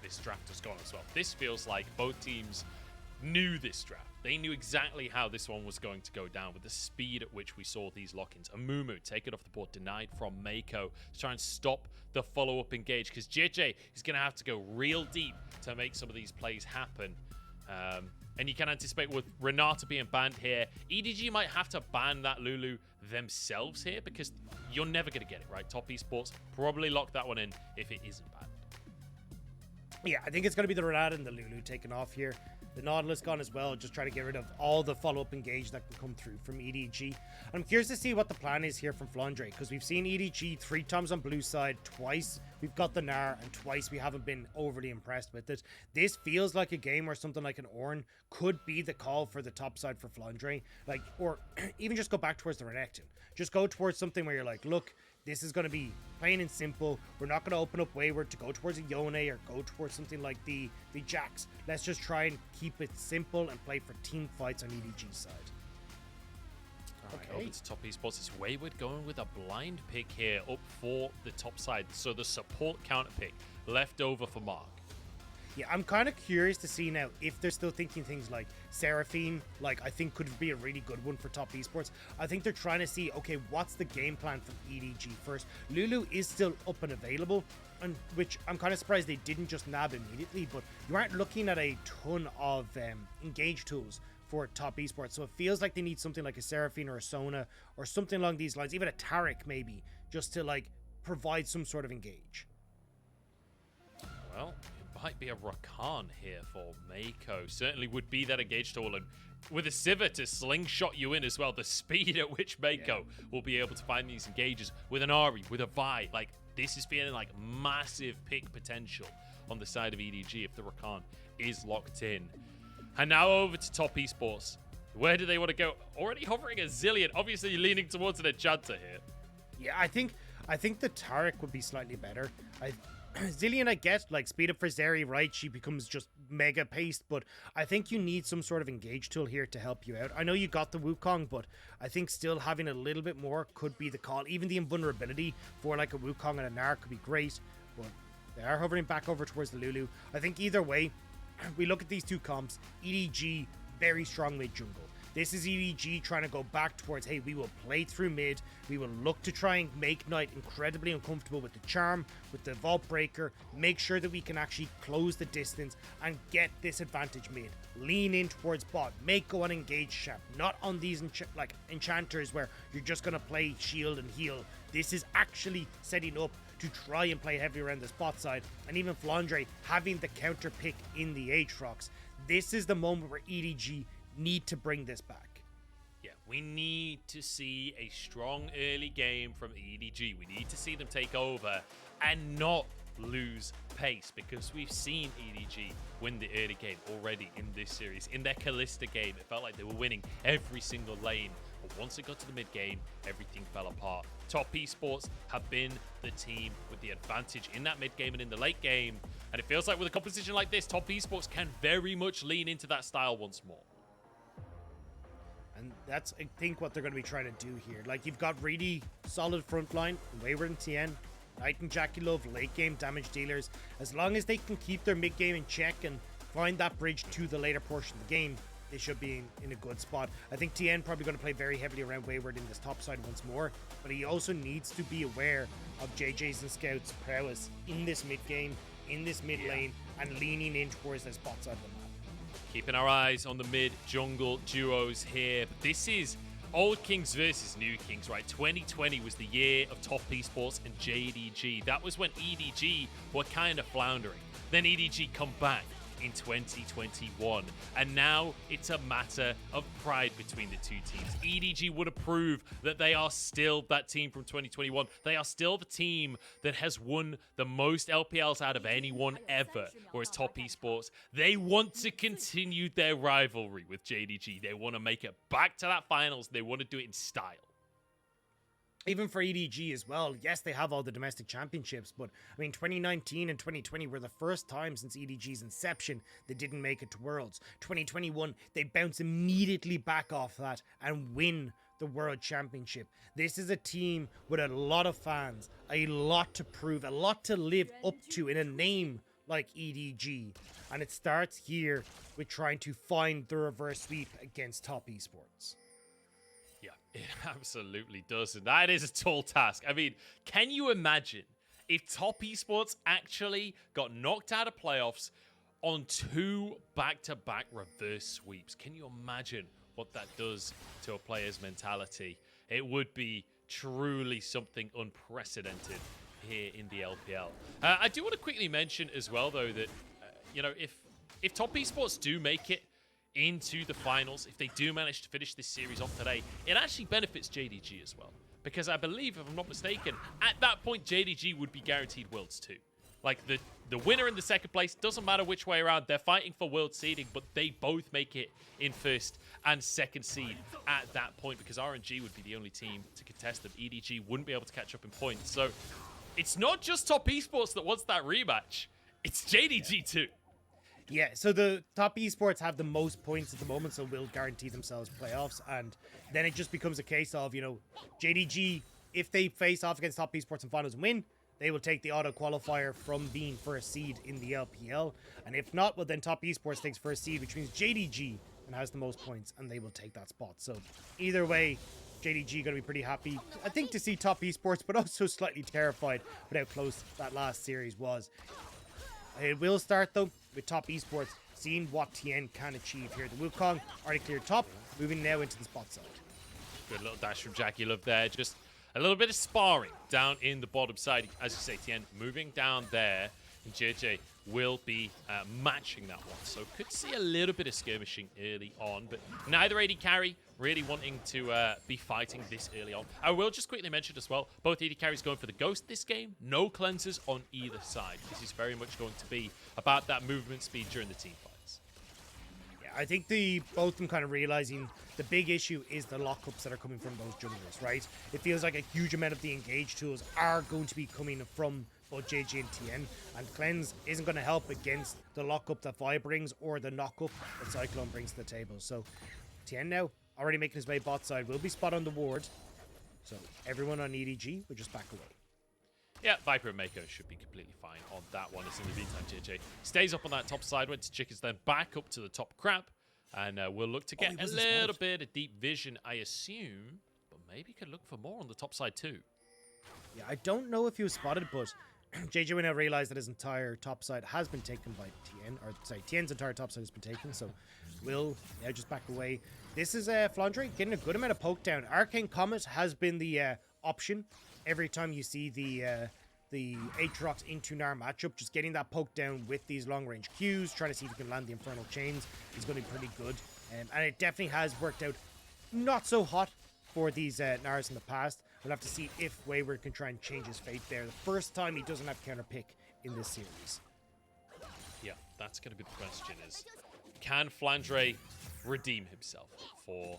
this draft has gone as well. This feels like both teams knew this draft. They knew exactly how this one was going to go down with the speed at which we saw these lock-ins. Amumu taken off the board, denied from Mako to try and stop the follow-up engage, because JJ is going to have to go real deep to make some of these plays happen. And you can anticipate with Renata being banned here, EDG might have to ban that Lulu themselves here, because you're never going to get it, right? Top Esports probably lock that one in if it isn't banned. Yeah, I think it's going to be the Renata and the Lulu taken off here. The Nautilus gone as well, just trying to get rid of all the follow-up engage that can come through from EDG. I'm curious to see what the plan is here from Flandre, because we've seen EDG 3 times on blue side, twice we've got the Gnar, and twice we haven't been overly impressed with it. This feels like a game where something like an Ornn could be the call for the top side for Flandre. Like, or even just go back towards the Renekton. Just go towards something where you're like, look, this is going to be plain and simple. We're not going to open up Wayward to go towards a Yone or go towards something like the Jax. Let's just try and keep it simple and play for team fights on EDG's side. Alright, over to top esports. It's Wayward going with a blind pick here up for the top side. So the support counter pick left over for Mark. Yeah, I'm kind of curious to see now if they're still thinking things like Seraphine, like I think could be a really good one for top esports. I think they're trying to see, okay, what's the game plan from EDG first? Lulu is still up and available, and which I'm kind of surprised they didn't just nab immediately, but you aren't looking at a ton of engage tools for top esports, so it feels like they need something like a Seraphine or a Sona or something along these lines, even a Taric maybe, just to like provide some sort of engage. Well, might be a Rakan here for Mako. Certainly would be that engage tool, and with a Sivir to slingshot you in as well, the speed at which Mako will be able to find these engages with an Ari, with a Vi, like this is feeling like massive pick potential on the side of EDG if the Rakan is locked in. And now over to top esports. Where do they want to go? Already hovering a Zillion, obviously leaning towards an Enchanter here. Yeah, I think the Taric would be slightly better. Zillion, I get, like, speed up for Zeri, right? She becomes just mega paced, but I think you need some sort of engage tool here to help you out. I know you got the Wukong, but I think still having a little bit more could be the call. Even the invulnerability for, like, a Wukong and a Gnar could be great, but they are hovering back over towards the Lulu. I think either way, we look at these two comps, EDG, very strong mid jungle. This is EDG trying to go back towards, hey, we will play through mid. We will look to try and make Knight incredibly uncomfortable with the Charm, with the Vault Breaker, make sure that we can actually close the distance and get this advantage mid. Lean in towards bot, make go and engage Shep, not on these enchanters where you're just going to play shield and heal. This is actually setting up to try and play heavy around the spot side, and even Flandre having the counter pick in the Aatrox. This is the moment where EDG need to bring this back. Yeah, we need to see a strong early game from EDG. We need to see them take over and not lose pace, because we've seen EDG win the early game already in this series. In their Kalista game, it felt like they were winning every single lane, but once it got to the mid game, everything fell apart. Top Esports have been the team with the advantage in that mid game and in the late game, and it feels like with a composition like this, Top Esports can very much lean into that style once more. And that's, I think, what they're going to be trying to do here. Like, you've got really solid front line, Wayward and Tien, Knight and Jackie Love, late game damage dealers. As long as they can keep their mid game in check and find that bridge to the later portion of the game, they should be in a good spot. I think Tien probably going to play very heavily around Wayward in this top side once more, but he also needs to be aware of JJ's and Scout's prowess in this mid game, in this mid lane, and leaning in towards the spot side of the map. Keeping our eyes on the mid-jungle duos here. But this is old Kings versus new Kings, right? 2020 was the year of Top Esports and JDG. That was when EDG were kind of floundering. Then EDG come back in 2021. And now it's a matter of pride between the two teams. EDG would approve that they are still that team from 2021. They are still the team that has won the most LPLs out of anyone ever. Whereas Top Esports, they want to continue their rivalry with JDG. They want to make it back to that finals. They want to do it in style. Even for EDG as well, yes, they have all the domestic championships, but I mean, 2019 and 2020 were the first time since EDG's inception they didn't make it to Worlds. 2021, they bounce immediately back off that and win the World Championship. This is a team with a lot of fans, a lot to prove, a lot to live up to in a name like EDG. And it starts here with trying to find the reverse sweep against top esports. Yeah, it absolutely does. And that is a tall task. I mean, can you imagine if top esports actually got knocked out of playoffs on 2 back-to-back reverse sweeps? Can you imagine what that does to a player's mentality? It would be truly something unprecedented here in the LPL. I do want to quickly mention as well, though, that you know, if top esports do make it into the finals, if they do manage to finish this series off today, it actually benefits JDG as well. Because I believe, if I'm not mistaken, at that point, JDG would be guaranteed Worlds too. Like, the winner in the second place, doesn't matter which way around, they're fighting for World seeding, but they both make it in first and second seed at that point, because RNG would be the only team to contest them. EDG wouldn't be able to catch up in points. So it's not just top esports that wants that rematch. It's JDG too. Yeah, so the top esports have the most points at the moment, so will guarantee themselves playoffs. And then it just becomes a case of, you know, JDG, if they face off against top esports in finals and win, they will take the auto qualifier from being first seed in the LPL. And if not, well, then top esports takes first seed, which means JDG and has the most points, and they will take that spot. So either way, JDG going to be pretty happy, I think, to see top esports, but also slightly terrified with how close that last series was. It will start, though, with top esports seeing what TN can achieve here. The Wukong already cleared top, moving now into the spot side. Good little dash from Jackie Love there. Just a little bit of sparring down in the bottom side. As you say, TN moving down there, and JJ will be matching that one. So could see a little bit of skirmishing early on, but neither AD carry really wanting to be fighting this early on. I will just quickly mention as well, both AD carries going for the Ghost this game. No cleansers on either side. This is very much going to be about that movement speed during the team fights. Yeah, I think both of them kind of realizing the big issue is the lockups that are coming from those junglers, right? It feels like a huge amount of the engage tools are going to be coming from both JJ and TN, and Cleanse isn't going to help against the lockup that Vi brings or the knockup that Cyclone brings to the table. So TN now already making his way bot side, will be spot on the ward. So everyone on EDG will just back away. Yeah, Viper and Mako should be completely fine on that one. As in the meantime, JJ stays up on that top side, went to Chickens, then back up to the top crab. And we'll look to get a little bit of deep vision, I assume. But maybe could look for more on the top side too. Yeah, I don't know if he was spotted, but JJ will now realize that his entire top side has been taken by TN. Or, sorry, TN's entire top side has been taken. So we'll now just back away. This is Flandre getting a good amount of poke down. Arcane Comet has been the option every time you see the Aatrox into Gnar matchup. Just getting that poke down with these long range Qs, trying to see if you can land the Infernal Chains is going to be pretty good. And it definitely has worked out not so hot for these Gnars in the past. We'll have to see if Wayward can try and change his fate there. The first time he doesn't have counter pick in this series. Yeah, that's going to be the question is, can Flandre redeem himself for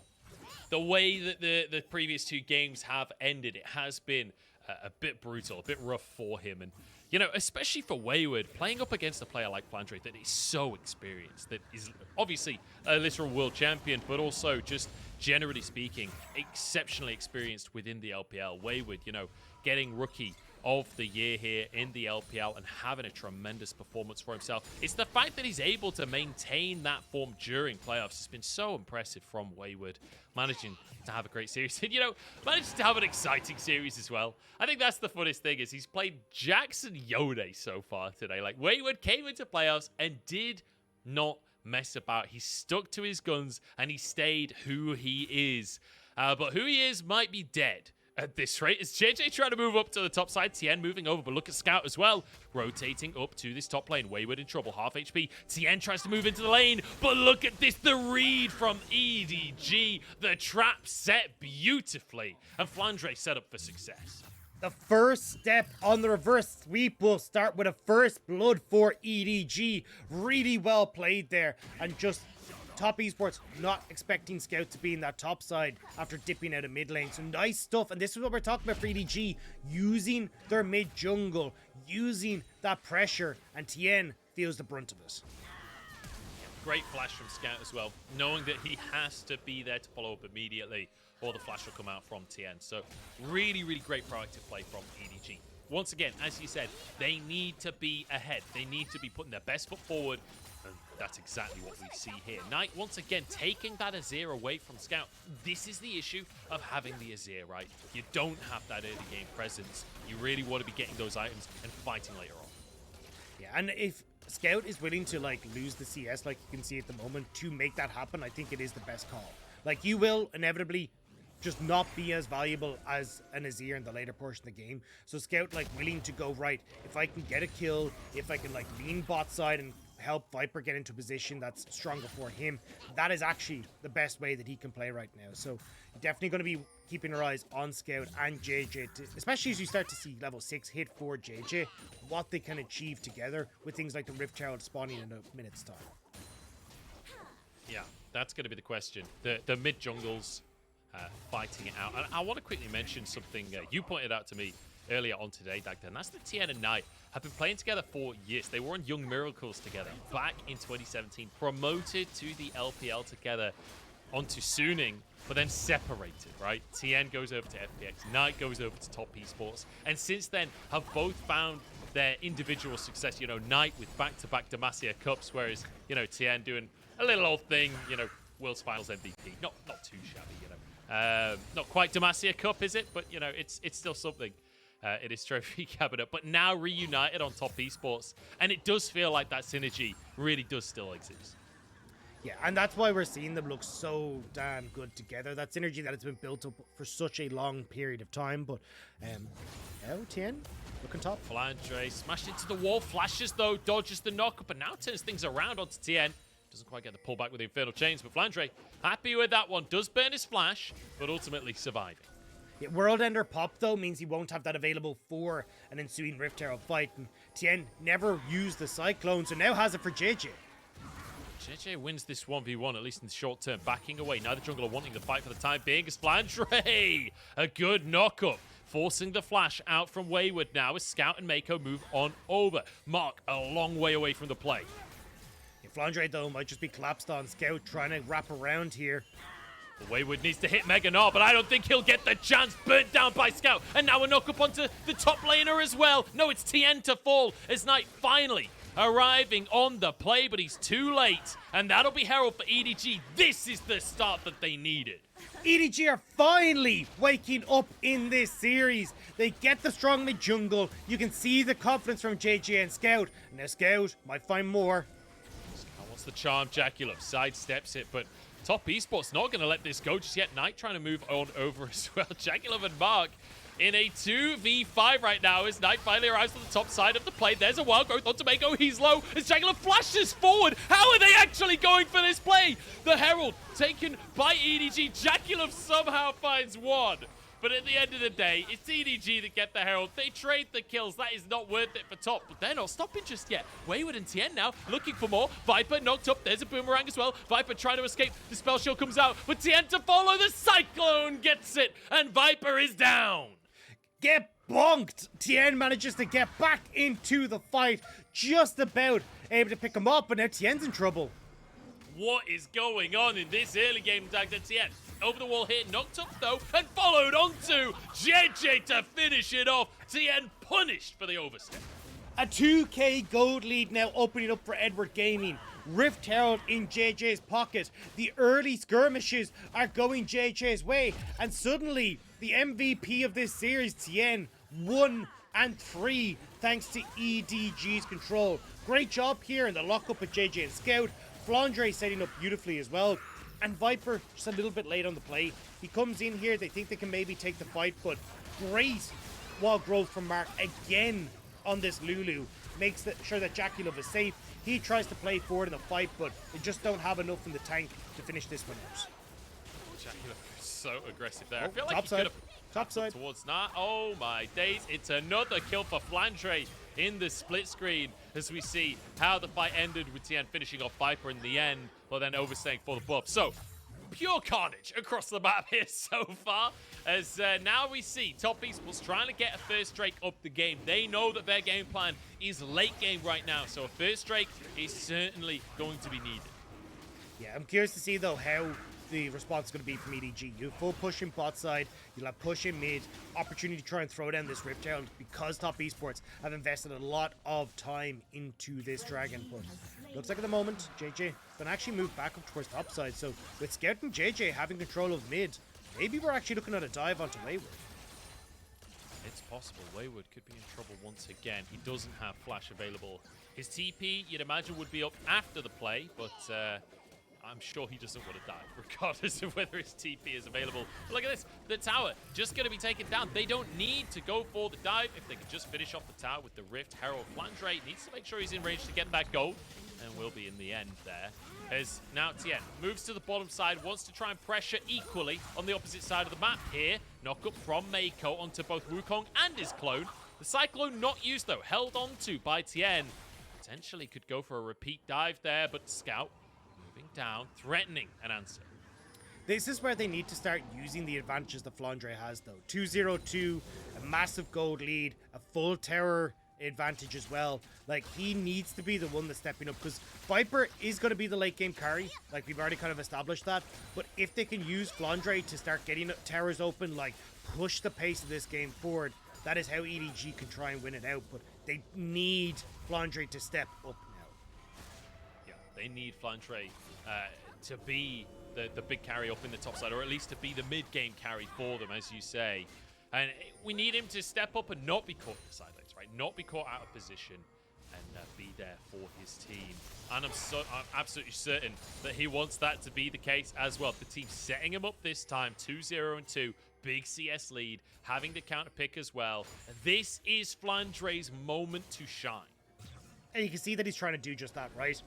the way that the previous 2 games have ended? It has been a bit brutal, a bit rough for him. And, you know, especially for Wayward, playing up against a player like Flandre that is so experienced, that is obviously a literal world champion, but also just generally speaking, exceptionally experienced within the LPL. Wayward, you know, getting rookie of the year here in the LPL and having a tremendous performance for himself. It's the fact that he's able to maintain that form during playoffs has been so impressive from Wayward, managing to have a great series. And, you know, managed to have an exciting series as well. I think that's the funnest thing is he's played Jackson Yone so far today. Like, Wayward came into playoffs and did not mess about. He stuck to his guns and he stayed who he is. But who he is might be dead at this rate. Is JJ trying to move up to the top side? TN moving over, but look at Scout as well. Rotating up to this top lane. Wayward in trouble, half HP. TN tries to move into the lane, but look at this. The read from EDG. The trap set beautifully. And Flandre set up for success. The first step on the reverse sweep will start with a first blood for EDG. Really well played there. And just top esports not expecting Scout to be in that top side after dipping out of mid lane. So nice stuff. And this is what we're talking about for EDG. Using their mid jungle. Using that pressure. And Tien feels the brunt of it. Great flash from Scout as well. Knowing that he has to be there to follow up immediately, or the flash will come out from TN. So really, really great proactive play from EDG. once again, as you said, they need to be ahead. They need to be putting their best foot forward. And that's exactly what we see here. Knight, once again, taking that Azir away from Scout. This is the issue of having the Azir, right? You don't have that early game presence. You really want to be getting those items and fighting later on. Yeah, and if Scout is willing to like lose the CS like you can see at the moment to make that happen, I think it is the best call. Like, you will inevitably just not be as valuable as an Azir in the later portion of the game. So Scout, like, willing to go, right, if I can get a kill, if I can, like, lean bot side and help Viper get into a position that's stronger for him, that is actually the best way that he can play right now. So definitely going to be keeping our eyes on Scout and JJ, especially as you start to see level 6 hit for JJ, what they can achieve together with things like the Rift Herald spawning in a minute's time. Yeah, that's going to be the question. The mid jungles fighting it out. And I want to quickly mention something you pointed out to me earlier on today, Dagda, and that's the TN and Knight have been playing together for years. They were on Young Miracles together back in 2017, promoted to the LPL together onto Suning, but then separated, right? TN goes over to FPX, Knight goes over to Top Esports, and since then have both found their individual success. You know, Knight with back-to-back Demacia Cups, whereas, you know, TN doing a little old thing, you know, World's Finals MVP. Not too shabby, you know. Not quite Demacia Cup, is it? But, you know, it's still something. It is Trophy Cabinet, but now reunited on Top Esports, and it does feel like that synergy really does still exist. Yeah, and that's why we're seeing them look so damn good together. That synergy that has been built up for such a long period of time. But LTN looking top. Flandre smashed into the wall, flashes though, dodges the knock, but now turns things around onto TN. Doesn't quite get the pullback with the Infernal Chains, but Flandre happy with that one. Does burn his flash, but ultimately surviving. Yeah, World Ender pop, though, means he won't have that available for an ensuing Rift Herald fight. And Tien never used the Cyclone, so now has it for JJ. JJ wins this 1v1, at least in the short term, backing away. Neither jungler wanting to fight for the time being as Flandre. A good knock-up, forcing the flash out from Wayward now as Scout and Mako move on over. Mark a long way away from the play. Yeah, Flandre, though, might just be collapsed on Scout, trying to wrap around here. Wayward needs to hit Mega Gnar, but I don't think he'll get the chance. Burnt down by Scout, and now a knock up onto the top laner as well. No, it's Tien to fall as Knight finally arriving on the play, but he's too late, and that'll be Herald for EDG. This is the start that they needed. EDG are finally waking up in this series. They get the strong mid jungle. You can see the confidence from JJ and Scout. Now Scout might find more. Scout wants the charm. Jaculum sidesteps it, but Top Esports not going to let this go just yet. Knight trying to move on over as well. Jaculum and Mark in a 2v5 right now as Knight finally arrives on the top side of the play. There's a wild growth onto Mako. He's low as Jaculum flashes forward. How are they actually going for this play? The Herald taken by EDG. Jaculum somehow finds one. But at the end of the day, it's EDG that get the Herald. They trade the kills. That is not worth it for top, but they're not stopping just yet. Wayward and Tien now looking for more. Viper knocked up. There's a boomerang as well. Viper trying to escape. The spell shield comes out, but Tien to follow. The Cyclone gets it, and Viper is down. Get bonked! Tien manages to get back into the fight, just about able to pick him up, but now Tien's in trouble. What is going on in this early game, Dagda? Tien over the wall here, knocked up though, and followed onto JJ to finish it off. Tien punished for the overstep. A 2k gold lead now opening up for Edward Gaming. Rift Herald in JJ's pocket. The early skirmishes are going JJ's way, and suddenly the MVP of this series, Tien, 1 and 3 thanks to EDG's control. Great job here in the lockup with JJ and Scout. Flandre setting up beautifully as well. And Viper just a little bit late on the play. He comes in here, they think they can maybe take the fight, but great wall growth from Mark again on this Lulu. Makes sure that Jaculum is safe. He tries to play forward in the fight, but they just don't have enough in the tank to finish this one out. Jaculum is so aggressive there. Oh, I feel like top he side. could have Top side. towards Nah. Oh my days. It's another kill for Flandre in the split screen as we see how the fight ended with Tien finishing off Viper in the end, but then overstaying for the buff. So, pure carnage across the map here so far, as now we see Top Esports trying to get a first Drake up the game. They know that their game plan is late game right now, so a first Drake is certainly going to be needed. Yeah, I'm curious to see though how the response is going to be from EDG. You have full push in bot side, you'll have push in mid, opportunity to try and throw down this Rift Herald because Top Esports have invested a lot of time into this Dragon. But looks like at the moment, JJ can actually move back up towards top side. So with Scout and JJ having control of mid, maybe we're actually looking at a dive onto Wayward. It's possible. Wayward could be in trouble once again. He doesn't have flash available. His TP, you'd imagine, would be up after the play, but I'm sure he doesn't want to die, regardless of whether his TP is available. But look at this. The tower just going to be taken down. They don't need to go for the dive. If they can just finish off the tower with the Rift Herald, Flandre needs to make sure he's in range to get that gold, and will be in the end there. As now Tien moves to the bottom side, wants to try and pressure equally on the opposite side of the map here. Knock up from Meiko onto both Wukong and his clone. The Cyclone not used though, held onto by Tien. Potentially could go for a repeat dive there, but Scout moving down, threatening an answer. This is where they need to start using the advantages that Flandre has though. 2-0-2, a massive gold lead, a full tower advantage as well. Like, he needs to be the one that's stepping up, because Viper is going to be the late game carry. Like, we've already kind of established that. But if they can use Flandre to start getting towers open, like push the pace of this game forward, that is how EDG can try and win it out. But they need Flandre to step up now. Yeah, they need Flandre to be the big carry up in the top side, or at least to be the mid game carry for them, as you say. And we need him to step up and not be caught in the side lanes, right? Not be caught out of position, and be there for his team. And I'm absolutely certain that he wants that to be the case as well. The team setting him up this time, 2-0-2, big CS lead, having to counter pick as well. This is Flandre's moment to shine. And you can see that he's trying to do just that, right?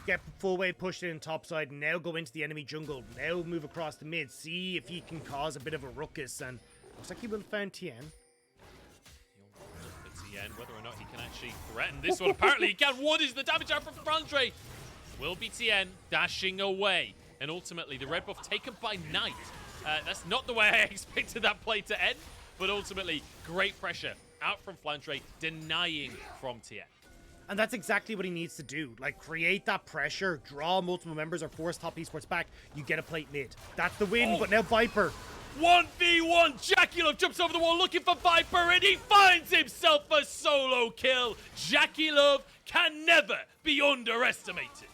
Get full wave pushed in topside, now go into the enemy jungle, now move across the mid, see if he can cause a bit of a ruckus, and looks like he will find Tien. He'll look for Tien, whether or not he can actually threaten this one. Apparently he can. What is the damage out from Flandre? Will be Tien dashing away, and ultimately the red buff taken by Knight. That's not the way I expected that play to end, but ultimately great pressure out from Flandre, denying from Tien. And that's exactly what he needs to do. Like, create that pressure, draw multiple members, or force Top Esports back. You get a plate mid. That's the win, but now Viper. 1v1, Jackie jumps over the wall looking for Viper, and he finds himself a solo kill. Jackie Love can never be underestimated.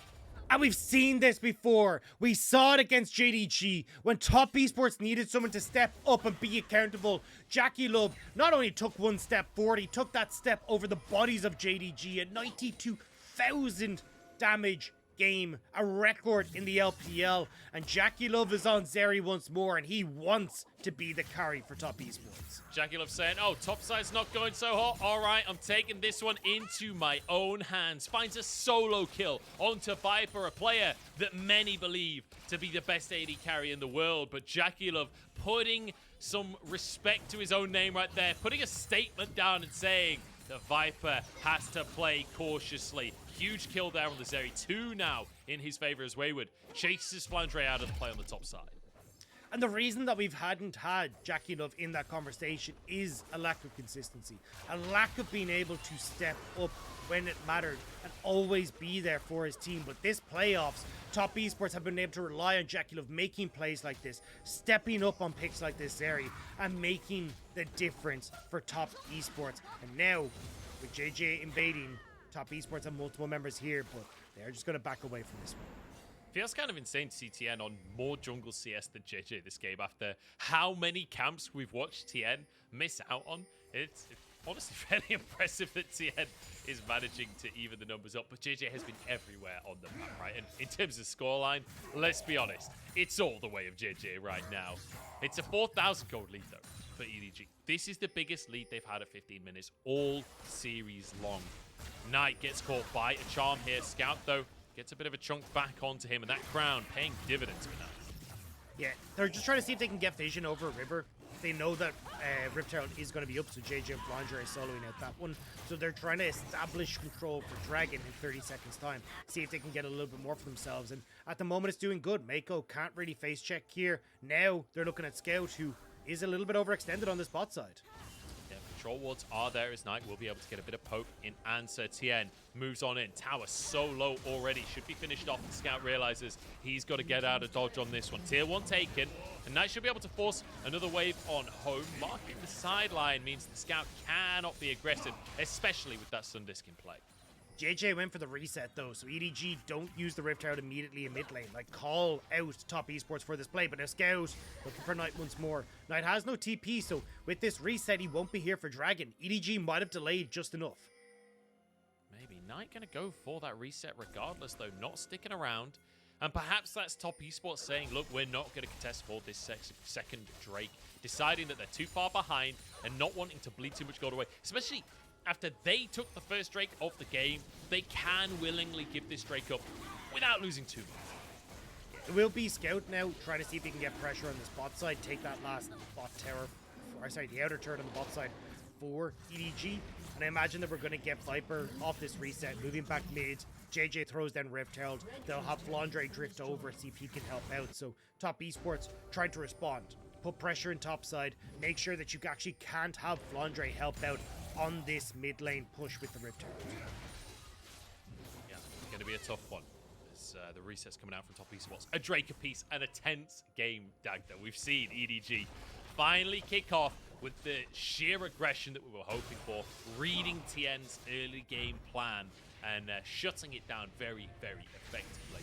And we've seen this before. We saw it against JDG when Top Esports needed someone to step up and be accountable. Jackie Love not only took one step forward, he took that step over the bodies of JDG at 92,000 damage game, a record in the LPL. And Jackie Love is on Zeri once more, and he wants to be the carry for Top Esports. Jackie Love saying, oh, top side's not going so hot. All right, I'm taking this one into my own hands. Finds a solo kill onto Viper, a player that many believe to be the best AD carry in the world. But Jackie Love putting some respect to his own name right there, putting a statement down and saying that Viper has to play cautiously. Huge kill there on the Zeri. 2 now in his favor as Wayward chases Flandre out of the play on the top side. And the reason that we've hadn't had Jackie Love in that conversation is a lack of consistency. A lack of being able to step up when it mattered and always be there for his team. But this playoffs, Top Esports have been able to rely on Jackie Love making plays like this, stepping up on picks like this, Zeri, and making the difference for Top Esports. And now, with JJ invading, Top Esports have multiple members here, but they're just going to back away from this one. Feels kind of insane to see Tien on more jungle CS than JJ this game after how many camps we've watched Tien miss out on. It's honestly fairly impressive that Tien is managing to even the numbers up, but JJ has been everywhere on the map, right? And in terms of scoreline, let's be honest, it's all the way of JJ right now. It's a 4,000 gold lead though for EDG. This is the biggest lead they've had at 15 minutes all series long. Knight gets caught by a charm here. Scout though gets a bit of a chunk back onto him, and that crown paying dividends for Knight. Yeah, they're just trying to see if they can get vision over River. They know that Rift Herald is going to be up, so JJ and Flandre are soloing out that one. So they're trying to establish control for Dragon in 30 seconds time. See if they can get a little bit more for themselves. And at the moment, it's doing good. Meiko can't really face check here. Now they're looking at Scout, who is a little bit overextended on this bot side. Yeah, Control wards are there as Knight will be able to get a bit of poke in answer. Tien moves on in. Tower so low already. Should be finished off. And Scout realizes he's got to get out of dodge on this one. Tier 1 taken. And Knight should be able to force another wave on home. Marking the sideline means the Scout cannot be aggressive, especially with that Sun Disc in play. JJ went for the reset though, so EDG don't use the Rift out immediately in mid lane. Like, call out Top Esports for this play, but a Scout looking for Knight once more. Knight has no TP, so with this reset, he won't be here for Dragon. EDG might have delayed just enough. Maybe Knight going to go for that reset regardless, though, not sticking around. And perhaps that's Top Esports saying, look, we're not going to contest for this second Drake, deciding that they're too far behind and not wanting to bleed too much gold away, especially after they took the first Drake of the game. They can willingly give this Drake up without losing too much. It will be Scout now, trying to see if he can get pressure on this bot side, take that last bot tower, or sorry, the outer turret on the bot side for EDG. And I imagine that we're going to get Viper off this reset, moving back mid. JJ throws down Rift Herald. They'll have Flandre drift over, see if he can help out. So Top Esports trying to respond. Put pressure in top side. Make sure that you actually can't have Flandre help out on this mid lane push with the Rift Herald. Yeah, it's going to be a tough one. As the reset's coming out from Top Esports. A Drake apiece and a tense game, Dagda. We've seen EDG finally kick off with the sheer aggression that we were hoping for, reading Tien's early game plan and shutting it down very, very effectively.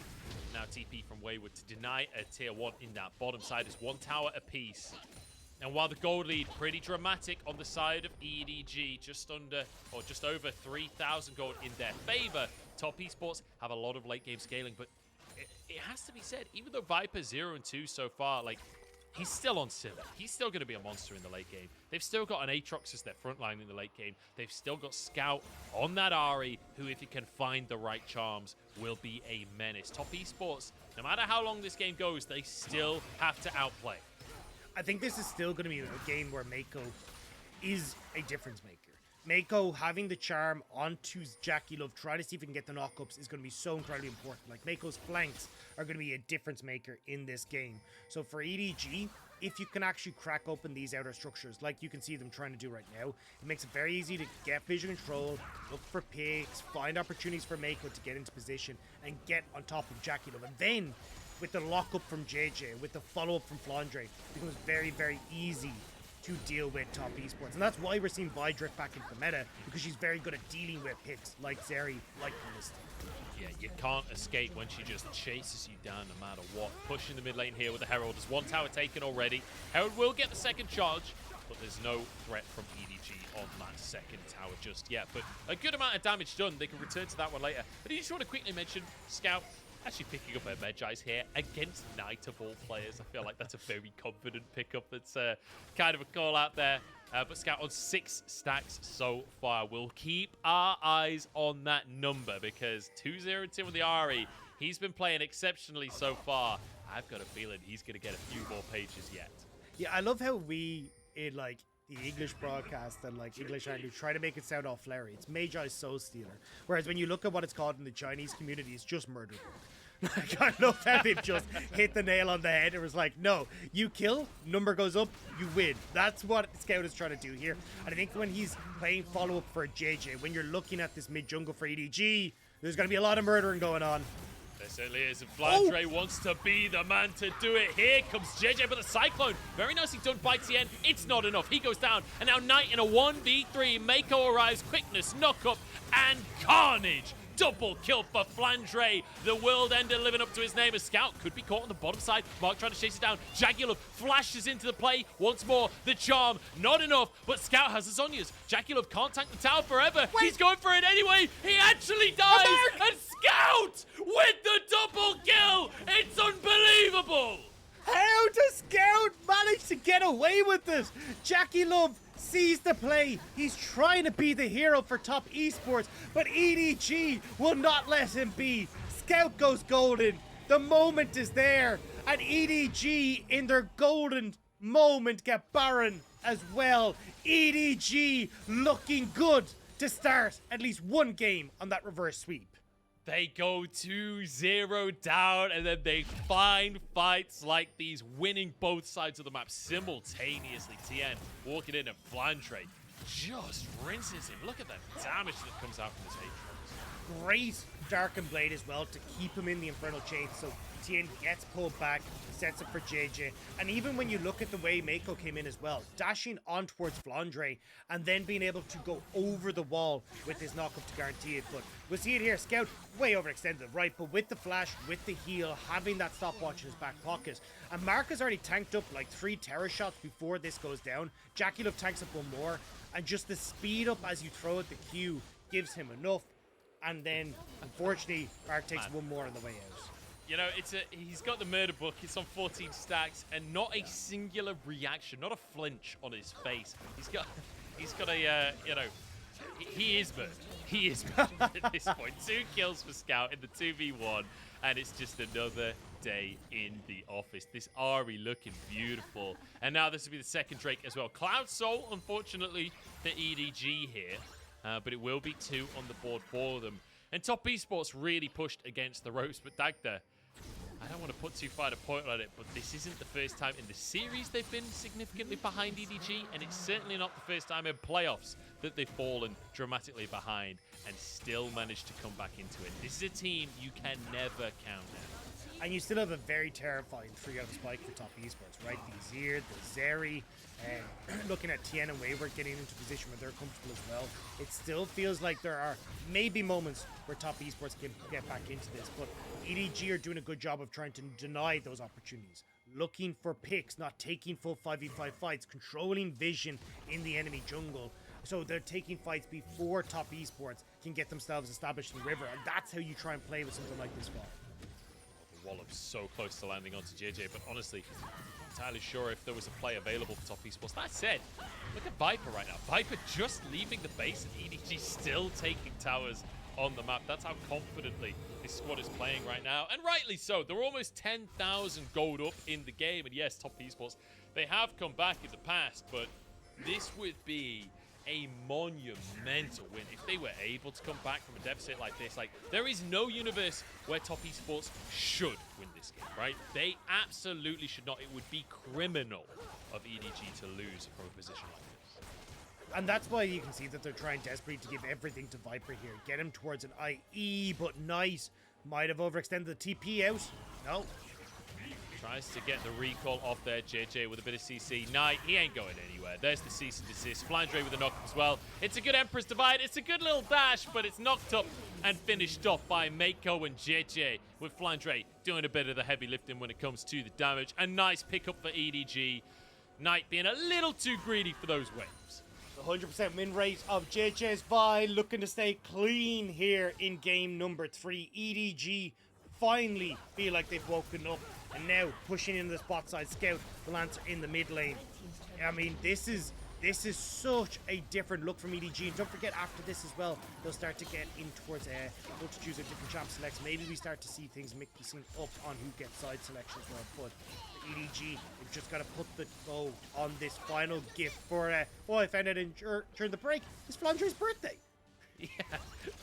Now TP from Wayward to deny a tier 1 in that bottom side is 1 tower apiece. And while the gold lead pretty dramatic on the side of EDG, just under or just over 3,000 gold in their favor, Top Esports have a lot of late game scaling, but it has to be said, even though Viper 0 and 2 so far, like, he's still on Scylla. He's still going to be a monster in the late game. They've still got an Aatrox as their front line in the late game. They've still got Scout on that Ahri, who, if he can find the right charms, will be a menace. Top Esports, no matter how long this game goes, they still have to outplay. I think this is still going to be a game where Mako is a difference maker. Mako having the charm onto Jackie Love, trying to see if he can get the knockups, is going to be so incredibly important. Like, Mako's flanks are going to be a difference maker in this game. So for EDG, if you can actually crack open these outer structures, like you can see them trying to do right now, it makes it very easy to get vision control, look for picks, find opportunities for Mako to get into position, and get on top of Jackie Love. And then, with the lockup from JJ, with the follow-up from Flandre, it becomes very, very easy to deal with Top Esports. And that's why we're seeing Vi drift back into the meta, because she's very good at dealing with picks like Zeri, like Calista. Yeah, you can't escape when she just chases you down no matter what. Pushing the mid lane here with the Herald. There's 1 tower taken already. Herald will get the second charge, but there's no threat from EDG on that second tower just yet. But a good amount of damage done. They can return to that one later. But I just want to quickly mention Scout actually picking up a Medjai's here against Knight of all players. I feel like that's a very confident pickup. That's kind of a call out there. But Scout on 6 stacks so far. We'll keep our eyes on that number because 2-0 with the Ahri, he's been playing exceptionally so far. I've got a feeling he's going to get a few more pages yet. Yeah, I love how we, in like the English broadcast and like English anglers, try to make it sound all flary. It's Medjai's Soul Stealer. Whereas when you look at what it's called in the Chinese community, it's just murder. Like, I love how they've just hit the nail on the head. It was like, no, you kill, number goes up, you win. That's what Scout is trying to do here. And I think when he's playing follow-up for JJ, when you're looking at this mid-jungle for EDG, there's going to be a lot of murdering going on. There certainly is, and Flandre wants to be the man to do it. Here comes JJ, but the Cyclone, very nicely done by Tien. It's not enough. He goes down, and now Knight in a 1v3. Mako arrives, quickness, knock-up, and carnage. Double kill for Flandre. The World Ender living up to his name. A Scout could be caught on the bottom side. Mark trying to chase it down. Jagulov flashes into the play once more. The charm, not enough, but Scout has the Zhonya's. Jagulov can't tank the tower forever. Wait. He's going for it anyway. He actually dies. And Scout with the double kill. It's unbelievable. How does Scout manage to get away with this? Jackie Love sees the play. He's trying to be the hero for Top Esports, but EDG will not let him be. Scout goes golden. The moment is there, and EDG in their golden moment get Baron as well. EDG looking good to start at least one game on that reverse sweep. They go 2-0 down, and then they find fights like these, winning both sides of the map simultaneously. Tien walking in, and Flandre just rinses him. Look at the damage that comes out from this Aatrox. Great Darkened Blade as well to keep him in the Infernal Chain. So Tien gets pulled back, sets up for JJ. And even when you look at the way Mako came in as well, dashing on towards Flandre and then being able to go over the wall with his knockup to guarantee it. But we'll see it here. Scout way overextended, right? But with the flash, with the heal, having that stopwatch in his back pocket. And Mark has already tanked up like 3 terror shots before this goes down. Jackie Love tanks up 1 more. And just the speed up as you throw at the Q gives him enough. And then, unfortunately, Mark takes 1 more on the way out. You know, he's got the murder book. It's on 14 stacks, and not a singular reaction, not a flinch on his face. He's got a, you know, he is murdered. He is murdered at this point. 2 kills for Scout in the 2v1, and it's just another day in the office. This Ari looking beautiful, and now this will be the second Drake as well. Cloud Soul, unfortunately, for EDG here. But it will be 2 on the board for them. And Top Esports really pushed against the ropes, but Dagda, I don't want to put too fine a point on it, but this isn't the first time in the series they've been significantly behind EDG, and it's certainly not the first time in playoffs that they've fallen dramatically behind and still managed to come back into it. This is a team you can never count out. And you still have a very terrifying 3 out of spike for Top Esports, right? The Azir, the Zeri, and looking at Tien and Wayward getting into a position where they're comfortable as well. It still feels like there are maybe moments where Top Esports can get back into this, but EDG are doing a good job of trying to deny those opportunities. Looking for picks, not taking full 5v5 fights, controlling vision in the enemy jungle. So they're taking fights before Top Esports can get themselves established in River, and that's how you try and play with something like this fall. Wallop's so close to landing onto JJ, but honestly, I'm not entirely sure if there was a play available for Top Esports. That said, look at Viper right now. Viper just leaving the base and EDG still taking towers on the map. That's how confidently this squad is playing right now, and rightly so. They're almost 10,000 gold up in the game, and yes, Top Esports, they have come back in the past, but this would be a monumental win if they were able to come back from a deficit like this. Like, there is no universe where Top Esports should win this game, right? They absolutely should not. It would be criminal of EDG to lose from a position like this. And that's why you can see that they're trying desperately to give everything to Viper here. Get him towards an IE, but nice. Might have overextended the TP out. No. Tries to get the recall off there, JJ, with a bit of CC. Knight, he ain't going anywhere. There's the cease and desist. Flandre with a knock as well. It's a good Empress Divide. It's a good little dash, but it's knocked up and finished off by Mako and JJ, with Flandre doing a bit of the heavy lifting when it comes to the damage. A nice pickup for EDG. Knight being a little too greedy for those waves. The 100% win rate of JJ's Vi looking to stay clean here in game number 3. EDG finally feel like they've woken up and now pushing into the spot side. Scout will answer in the mid lane. I mean, this is such a different look from EDG. And don't forget, after this as well, they'll start to get in towards multitudes of different champ selects. Maybe we start to see things mixing up on who gets side selection as well. But EDG, they've just got to put the bow on this final gift for, I found out during the break, it's Flandre's birthday. Yeah,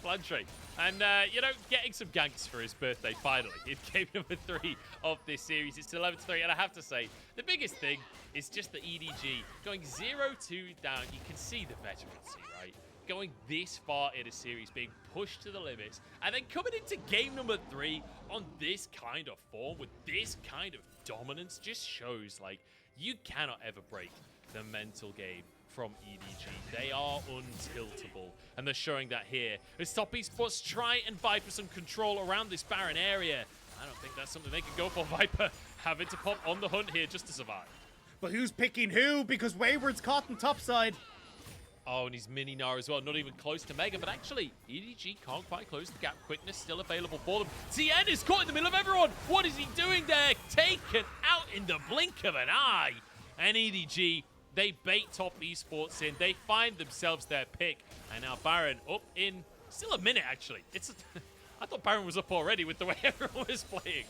Flandre. And, you know, getting some ganks for his birthday, finally, in game number 3 of this series. It's 11-3, and I have to say, the biggest thing is just the EDG going 0-2 down. You can see the veterancy, right? Going this far in a series, being pushed to the limits, and then coming into game number 3 on this kind of form, with this kind of dominance, just shows, like, you cannot ever break the mental game from EDG. They are untiltable, and they're showing that here. As Top Esports try and Viper some control around this barren area, I don't think that's something they can go for. Viper having to pop on the hunt here just to survive. But who's picking who? Because Wayward's caught in top side. Oh, and he's mini Gnar as well, not even close to Mega, but actually, EDG can't quite close the gap. Quickness still available for them. Tien is caught in the middle of everyone. What is he doing there? Taken out in the blink of an eye. And EDG, they bait Top Esports in. They find themselves their pick. And now Baron up in still a minute, actually. I thought Baron was up already with the way everyone was playing.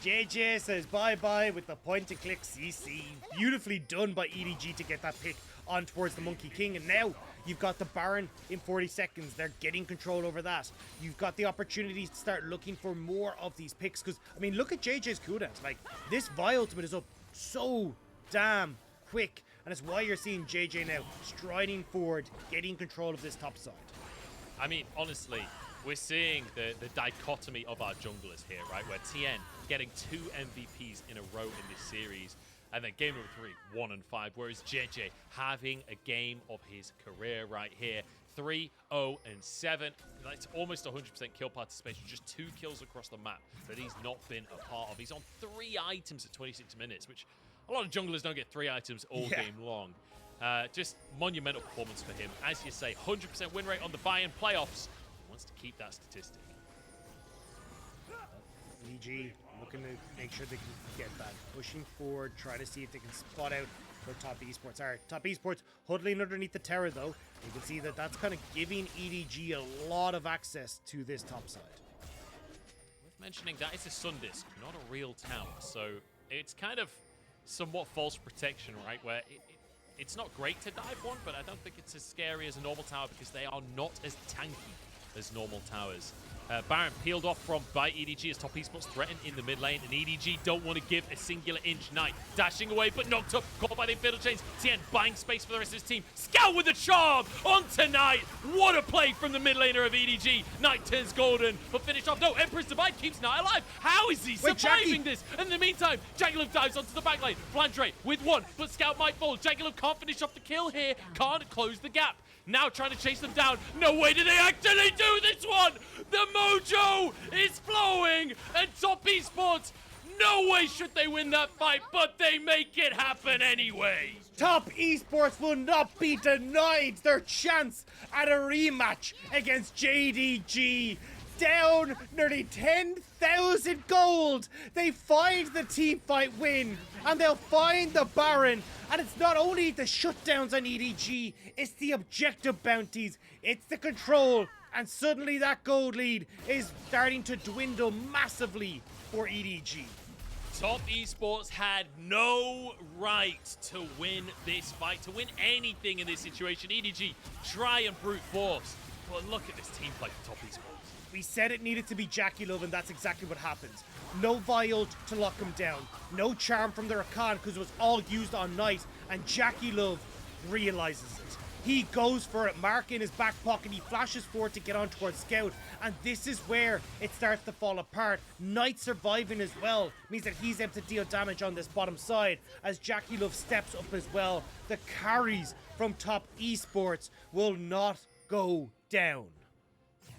JJ says bye-bye with the point-and-click CC. Beautifully done by EDG to get that pick on towards the Monkey King. And now you've got the Baron in 40 seconds. They're getting control over that. You've got the opportunity to start looking for more of these picks. Because, I mean, look at JJ's cooldowns. Like, this Vi ultimate is up so damn quick. And it's why you're seeing JJ now striding forward, getting control of this top side. I mean, honestly, we're seeing the dichotomy of our junglers here, right? Where TN getting 2 MVPs in a row in this series, and then game number 3, 1 and 5, whereas JJ having a game of his career right here. 3-0 and 7. That's almost 100% kill participation. Just 2 kills across the map that he's not been a part of. He's on 3 items at 26 minutes, which a lot of junglers don't get 3 items all game long. Just monumental performance for him. As you say, 100% win rate on the buy-in playoffs. He wants to keep that statistic. EDG looking to make sure they can get that. Pushing forward, trying to see if they can spot out where Top Esports are. Top Esports huddling underneath the tower, though. You can see that that's kind of giving EDG a lot of access to this top side. Worth mentioning that it's a sun disc, not a real tower. So it's kind of somewhat false protection, right? Where it's not great to dive one, but I don't think it's as scary as a normal tower because they are not as tanky as normal towers. Baron peeled off from by EDG as Top Esports threatened in the mid lane, and EDG don't want to give a singular inch. Knight dashing away, but knocked up, caught by the Infernal Chains. TN buying space for the rest of his team. Scout with a charm onto Knight. What a play from the mid laner of EDG. Knight turns golden, but finished off. No, Emperor's Divide keeps Knight alive. How is he surviving this? And in the meantime, Jackalope dives onto the back lane. Flandre with 1, but Scout might fall. Jackalope can't finish off the kill here. Can't close the gap. Now trying to chase them down. No way do they actually do this one! The mojo is flowing, and Top Esports, no way should they win that fight, but they make it happen anyway. Top Esports will not be denied their chance at a rematch against JDG. Down nearly 10,000 gold. They find the team fight win, and they'll find the Baron. And it's not only the shutdowns on EDG, it's the objective bounties, it's the control, and suddenly that gold lead is starting to dwindle massively for EDG. Top Esports had no right to win this fight, to win anything in this situation. EDG try and brute force, but look at this team play for Top Esports. We said it needed to be JackieLove, and that's exactly what happens. No Vial to lock him down. No Charm from the Rakan because it was all used on Knight, and JackieLove realizes it. He goes for it, Mark in his back pocket, he flashes forward to get on towards Scout, and this is where it starts to fall apart. Knight surviving as well means that he's able to deal damage on this bottom side as JackieLove steps up as well. The carries from Top Esports will not go down.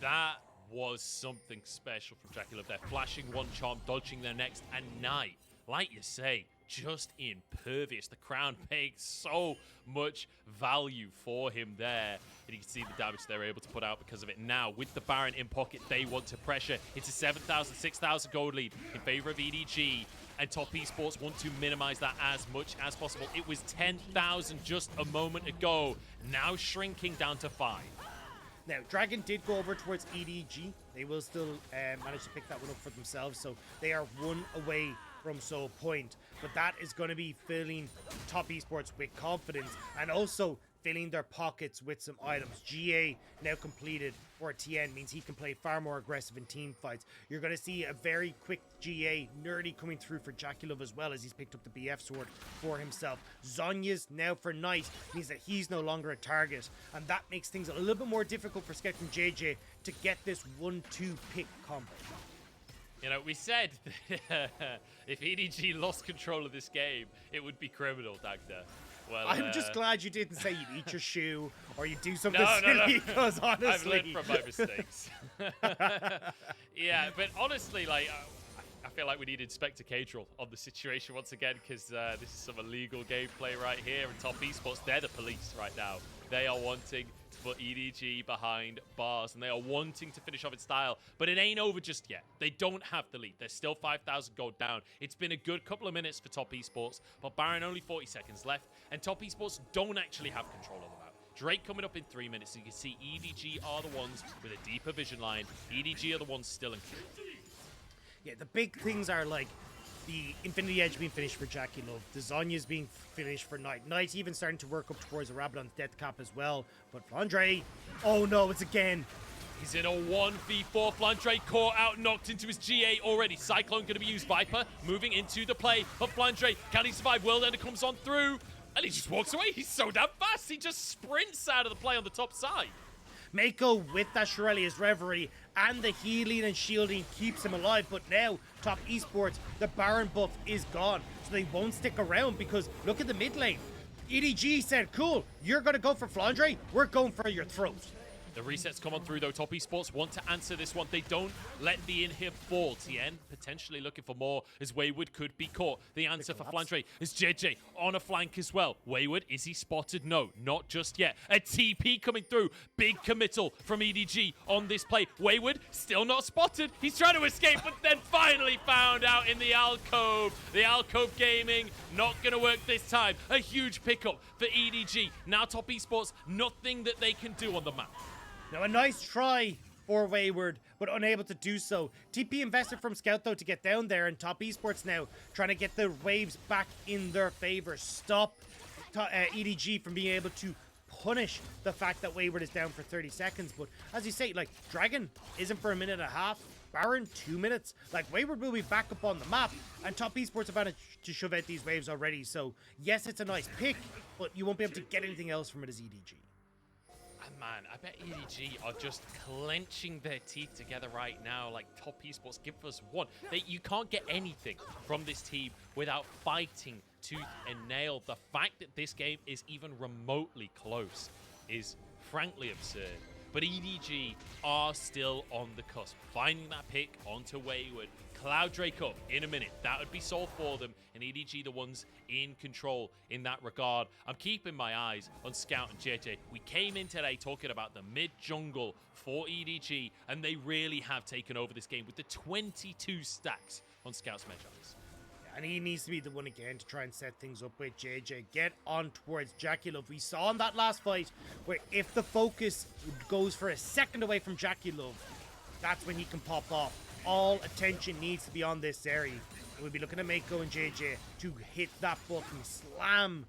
That was something special from JackieLove there. Flashing 1 charm, dodging their next, and Knight, like you say, just impervious. The crown paying so much value for him there. And you can see the damage they're able to put out because of it. Now, with the Baron in pocket, they want to pressure. It's a 7,000, 6,000 gold lead in favor of EDG. And Top Esports want to minimize that as much as possible. It was 10,000 just a moment ago. Now shrinking down to 5. Now, Dragon did go over towards EDG. They will still manage to pick that one up for themselves, so they are 1 away from Soul Point. But that is going to be filling Top Esports with confidence and also filling their pockets with some items. GA now completed for TN means he can play far more aggressive in team fights. You're going to see a very quick GA Nerdy coming through for JackieLove as well as he's picked up the BF sword for himself. Zhonya's now for Knight means that he's no longer a target, and that makes things a little bit more difficult for Skeptic and JJ to get this 1-2 pick combo. You know, we said if EDG lost control of this game, it would be criminal, Dagda. Well, I'm just glad you didn't say you'd eat your shoe or you do something silly, because honestly... I've learned from my mistakes. Yeah, but honestly, like, I feel like we needed Spectre Caedrel on the situation once again, because this is some illegal gameplay right here, and Top Esports, they're the police right now. They are wanting to put EDG behind bars, and they are wanting to finish off in style, but it ain't over just yet. They don't have the lead. They're still 5,000 gold down. It's been a good couple of minutes for Top Esports, but Baron only 40 seconds left, and Top Esports don't actually have control of the map. Drake coming up in 3 minutes, so you can see EDG are the ones with a deeper vision line. EDG are the ones still in control. Yeah, the big things are like the Infinity Edge being finished for JackieLove, the Zhonya's being finished for Knight. Knight even starting to work up towards a Rabadon's death cap as well. But Flandre, oh no, it's again. He's in a 1v4. Flandre caught out, knocked into his GA already. Cyclone going to be used. Viper moving into the play. But Flandre, can he survive? World Ender comes on through. And he just walks away. He's so damn fast. He just sprints out of the play on the top side. Mako with that Shurelya's Reverie and the healing and shielding keeps him alive, but now top esports, the Baron buff is gone, so they won't stick around because look at the mid lane. EDG said, cool, you're gonna go for Flandre, we're going for your throat. The resets come on through though. Top Esports want to answer this one. They don't let the inhib fall. TN potentially looking for more as Wayward could be caught. The answer for Flandre is JJ on a flank as well. Wayward, is he spotted? No, not just yet. A TP coming through. Big committal from EDG on this play. Wayward still not spotted. He's trying to escape, but then finally found out in the alcove. The alcove gaming not going to work this time. A huge pickup for EDG. Now Top Esports, nothing that they can do on the map. Now a nice try for Wayward, but unable to do so. TP invested from Scout though to get down there, and Top Esports now trying to get the waves back in their favor. Stop EDG from being able to punish the fact that Wayward is down for 30 seconds. But as you say, like, Dragon isn't for a minute and a half. Baron, 2 minutes. Like, Wayward will be back up on the map, and Top Esports have managed to shove out these waves already. So yes, it's a nice pick, but you won't be able to get anything else from it as EDG. Man, I bet EDG are just clenching their teeth together right now. Like, Top Esports, give us one. You can't get anything from this team without fighting tooth and nail. The fact that this game is even remotely close is frankly absurd. But EDG are still on the cusp, finding that pick onto Wayward. Cloud Drake up in a minute. That would be solved for them, and EDG the ones in control in that regard. I'm keeping my eyes on Scout and JJ. We came in today talking about the mid-jungle for EDG, and they really have taken over this game with the 22 stacks on Scout's Magi. And he needs to be the one again to try and set things up with JJ. Get on towards JackeyLove. We saw in that last fight where if the focus goes for a second away from JackeyLove, that's when he can pop off. All attention needs to be on this area. We'll be looking at Mako and JJ to hit that button, slam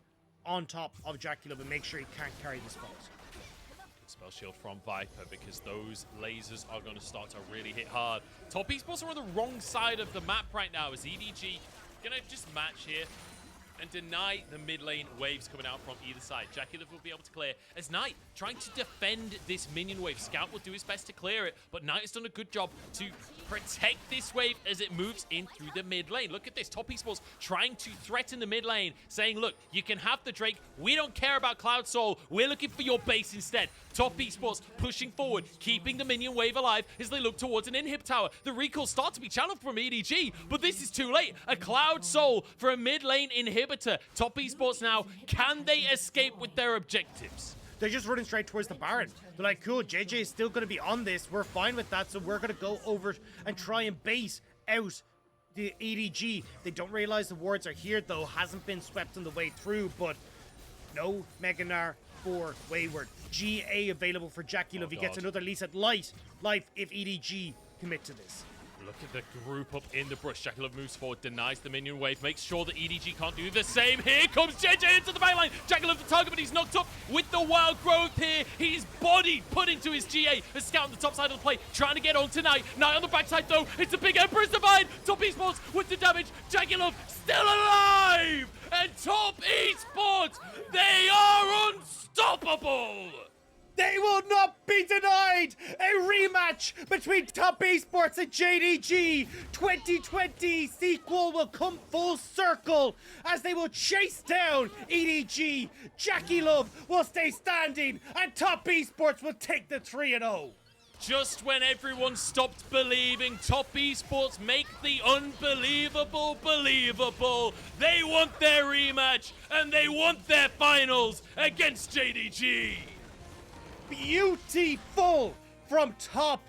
on top of JackeyLove and make sure he can't carry the spot. Spell shield from Viper because those lasers are going to start to really hit hard. Top Esports are on the wrong side of the map right now as EDG going to just match here and deny the mid lane waves coming out from either side. JackeyLove will be able to clear as Knight trying to defend this minion wave. Scout will do his best to clear it, but Knight has done a good job to protect this wave as it moves in through the mid lane. Look at this, Top Esports trying to threaten the mid lane, saying, look, you can have the Drake. We don't care about Cloud Soul. We're looking for your base instead. Top Esports pushing forward, keeping the minion wave alive as they look towards an inhib tower. The recalls start to be channeled from EDG, but this is too late. A Cloud Soul for a mid lane inhibitor. Top Esports now, can they escape with their objectives? They're just running straight towards the Baron. They're like, cool, JJ is still going to be on this. We're fine with that, so we're going to go over and try and base out the EDG. They don't realize the wards are here, though. Hasn't been swept on the way through, but no Meganar for Wayward. GA available for JackeyLove. He gets another lease at life if EDG commit to this. Look at the group up in the brush. JackeyLove moves forward, denies the minion wave, makes sure that EDG can't do the same. Here comes JJ into the backline. JackeyLove the target, but he's knocked up with the wild growth here. He's body put into his GA. A Scout on the top side of the play, trying to get on tonight. Knight on the backside though. It's a big Emperor's Divide. Top Esports with the damage. JackeyLove still alive. And Top Esports, they are unstoppable. They will not be denied! A rematch between Top Esports and JDG 2020 sequel will come full circle as they will chase down EDG. JackeyLove will stay standing and Top Esports will take the 3-0. Just when everyone stopped believing, Top Esports make the unbelievable believable. They want their rematch and they want their finals against JDG. Beautiful from Top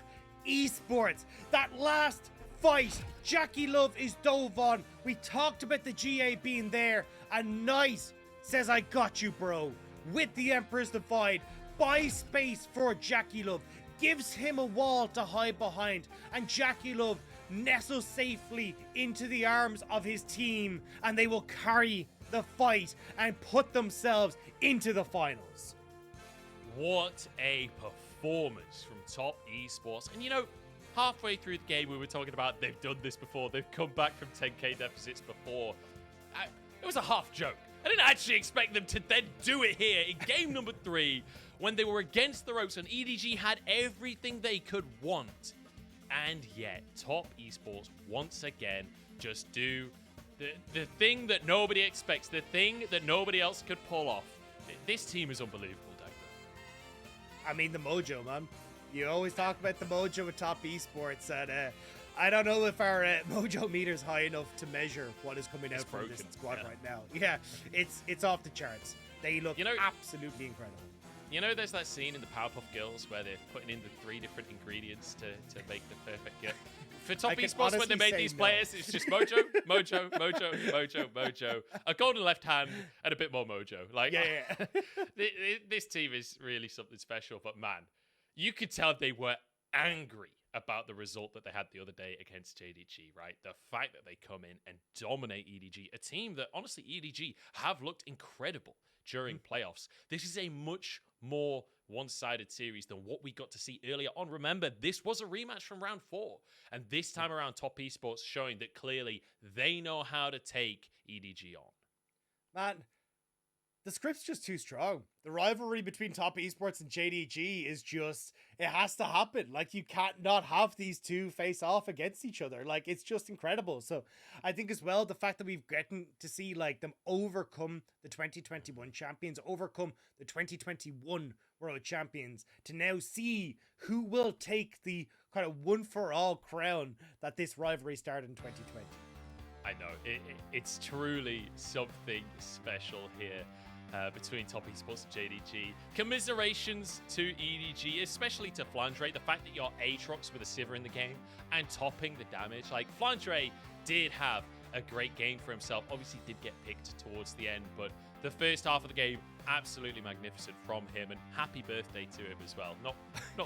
Esports. That last fight, JackeyLove is dove on. We talked about the GA being there, and Nice says, I got you, bro. With the Emperor's Divide, buys space for JackeyLove, gives him a wall to hide behind, and JackeyLove nestles safely into the arms of his team, and they will carry the fight and put themselves into the finals. What a performance from Top Esports. And you know, halfway through the game we were talking about they've done this before. They've come back from 10k deficits before. It was a half joke. I didn't actually expect them to then do it here in game number 3 when they were against the ropes and EDG had everything they could want. And yet, Top Esports once again just do the thing that nobody expects, the thing that nobody else could pull off. This team is unbelievable, Dagger. I mean, the mojo, man. You always talk about the mojo with Top Esports, and I don't know if our mojo meter's high enough to measure what is coming out from this squad right now. Yeah, it's off the charts. They look absolutely incredible. You know, there's that scene in the Powerpuff Girls where they're putting in the 3 different ingredients to make the perfect gift. For Top Esports, when they made these players, it's just mojo, mojo, mojo, mojo, mojo, a golden left hand, and a bit more mojo. Like, yeah. This team is really something special. But man, you could tell they were angry about the result that they had the other day against JDG, right? The fact that they come in and dominate EDG, a team that, honestly, EDG have looked incredible during playoffs. This is a much more one-sided series than what we got to see earlier on. Remember, this was a rematch from round 4, and this time around, Top Esports showing that clearly they know how to take EDG on. Man, the script's just too strong. The rivalry between Top Esports and JDG is just, it has to happen. Like, you can't not have these two face off against each other. Like, it's just incredible. So I think as well, the fact that we've gotten to see like them overcome the 2021 champions, overcome the 2021 world champions, to now see who will take the kind of one for all crown that this rivalry started in 2020. I know, it's truly something special here. Between Top Esports and JDG. Commiserations to EDG, especially to Flandre. The fact that you're Aatrox with a Sivir in the game and topping the damage. Like, Flandre did have a great game for himself. Obviously did get picked towards the end, but the first half of the game, absolutely magnificent from him, and happy birthday to him as well. Not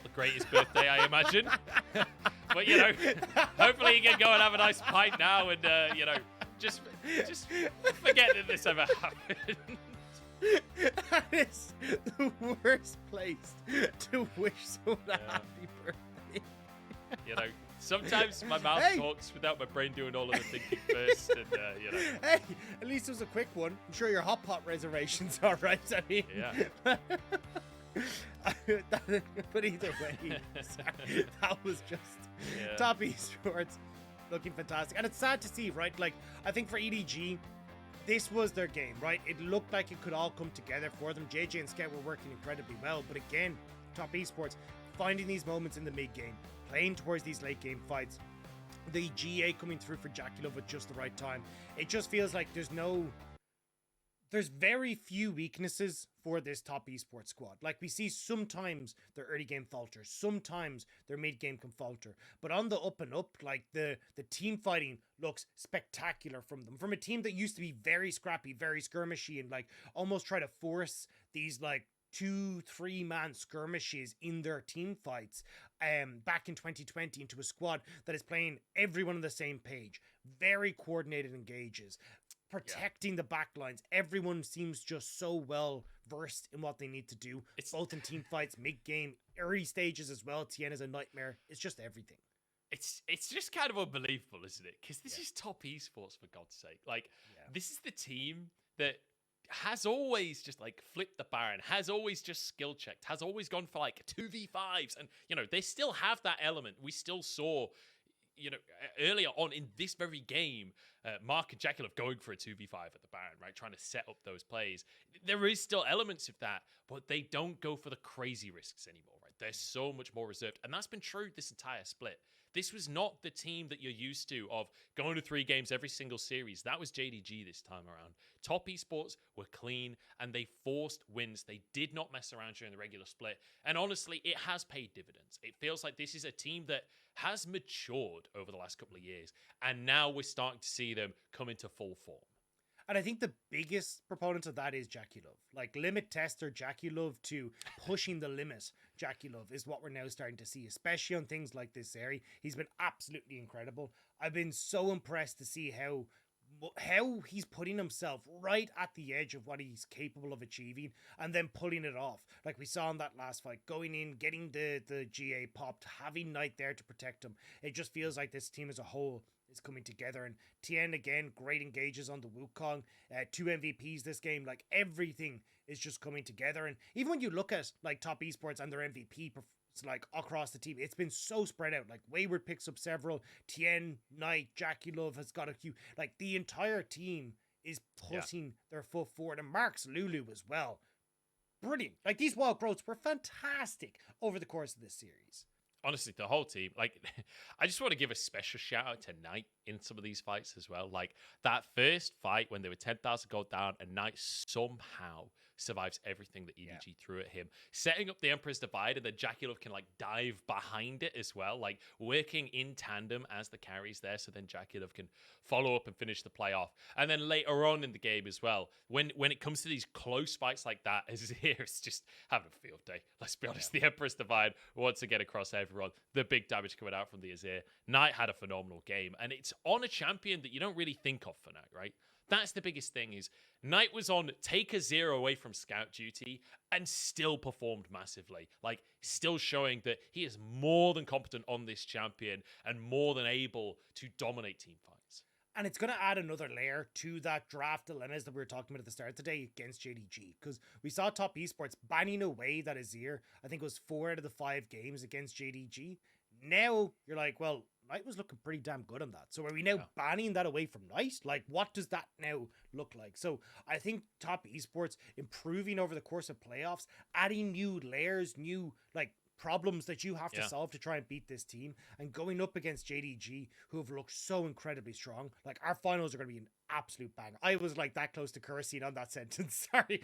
the greatest birthday, I imagine. But, you know, hopefully he can go and have a nice pint now and, you know, just forget that this ever happened. That is the worst place to wish someone a happy birthday. You know, sometimes my mouth talks without my brain doing all of the thinking first, and you know. Hey, at least it was a quick one. I'm sure your hot pot reservation's all right. I mean, yeah. But either way, sorry, that was just Top Esports looking fantastic, and it's sad to see, right? Like, I think for EDG, this was their game, right? It looked like it could all come together for them. JJ and Scout were working incredibly well, but again, Top Esports finding these moments in the mid game, playing towards these late game fights, the GA coming through for Jackie Love at just the right time. It just feels like there's very few weaknesses for this Top Esports squad. Like, we see sometimes their early game falter, sometimes their mid game can falter, but on the up and up, like the team fighting looks spectacular from them. From a team that used to be very scrappy, very skirmishy, and like almost try to force these like 2-3 man skirmishes in their team fights back in 2020 into a squad that is playing everyone on the same page, very coordinated engages, protecting the backlines. Everyone seems just so well versed in what they need to do. It's both in team fights, mid game, early stages as well. Tien is a nightmare. It's just everything. It's just kind of unbelievable, isn't it? Because this is Top Esports, for God's sake. Like, this is the team that has always just like flipped the Baron, has always just skill checked, has always gone for like 2v5s, and you know, they still have that element. We still saw, you know, earlier on in this very game, Mark and Jackie Love going for a 2v5 at the Baron, right? Trying to set up those plays. There is still elements of that, but they don't go for the crazy risks anymore, right? They're so much more reserved. And that's been true this entire split. This was not the team that you're used to of going to 3 games every single series. That was JDG this time around. Top Esports were clean and they forced wins. They did not mess around during the regular split. And honestly, it has paid dividends. It feels like this is a team that has matured over the last couple of years. And now we're starting to see them come into full form. And I think the biggest proponent of that is Jackie Love. Like, limit tester Jackie Love to pushing the limit Jackie Love is what we're now starting to see, especially on things like this area. He's been absolutely incredible. I've been so impressed to see how he's putting himself right at the edge of what he's capable of achieving and then pulling it off. Like we saw in that last fight, going in, getting the GA popped, having Knight there to protect him. It just feels like this team as a whole is coming together. And Tien, again, great engages on the Wukong. 2 MVPs this game. Like, everything is just coming together. And even when you look at, like, Top Esports and their MVP like across the team, it's been so spread out. Like, Wayward picks up several, Tien, Knight, Jackie Love has got a few. Like, the entire team is putting their foot forward, and Mark's Lulu as well. Brilliant. Like, these wild growths were fantastic over the course of this series. Honestly, the whole team, like, I just want to give a special shout out to Knight in some of these fights as well. Like, that first fight when they were 10,000 gold down, and Knight somehow survives everything that EDG threw at him, setting up the Emperor's Divide, and then Jackie Love can, like, dive behind it as well, like, working in tandem as the carries there, so then Jackie Love can follow up and finish the play off. And then later on in the game as well, when it comes to these close fights like that, Azir is just having a field day. Let's be honest, the Emperor's Divide wants to get across everyone. The big damage coming out from the Azir. Knight had a phenomenal game, and it's on a champion that you don't really think of for Knight, right? That's the biggest thing, is Knight was on take a 0 away from scout duty and still performed massively. Like, still showing that he is more than competent on this champion and more than able to dominate team fights. And it's going to add another layer to that draft dilemmas that we were talking about at the start today against JDG. Because we saw Top Esports banning away that Azir. I think it was 4 out of the 5 games against JDG. Now you're like, well, Knight was looking pretty damn good on that. So are we now banning that away from Knight? Like, what does that now look like? So I think Top Esports improving over the course of playoffs, adding new layers, new, like, problems that you have to solve to try and beat this team, and going up against JDG, who have looked so incredibly strong. Like, our finals are going to be an absolute bang. I was like that close to cursing on that sentence. Sorry.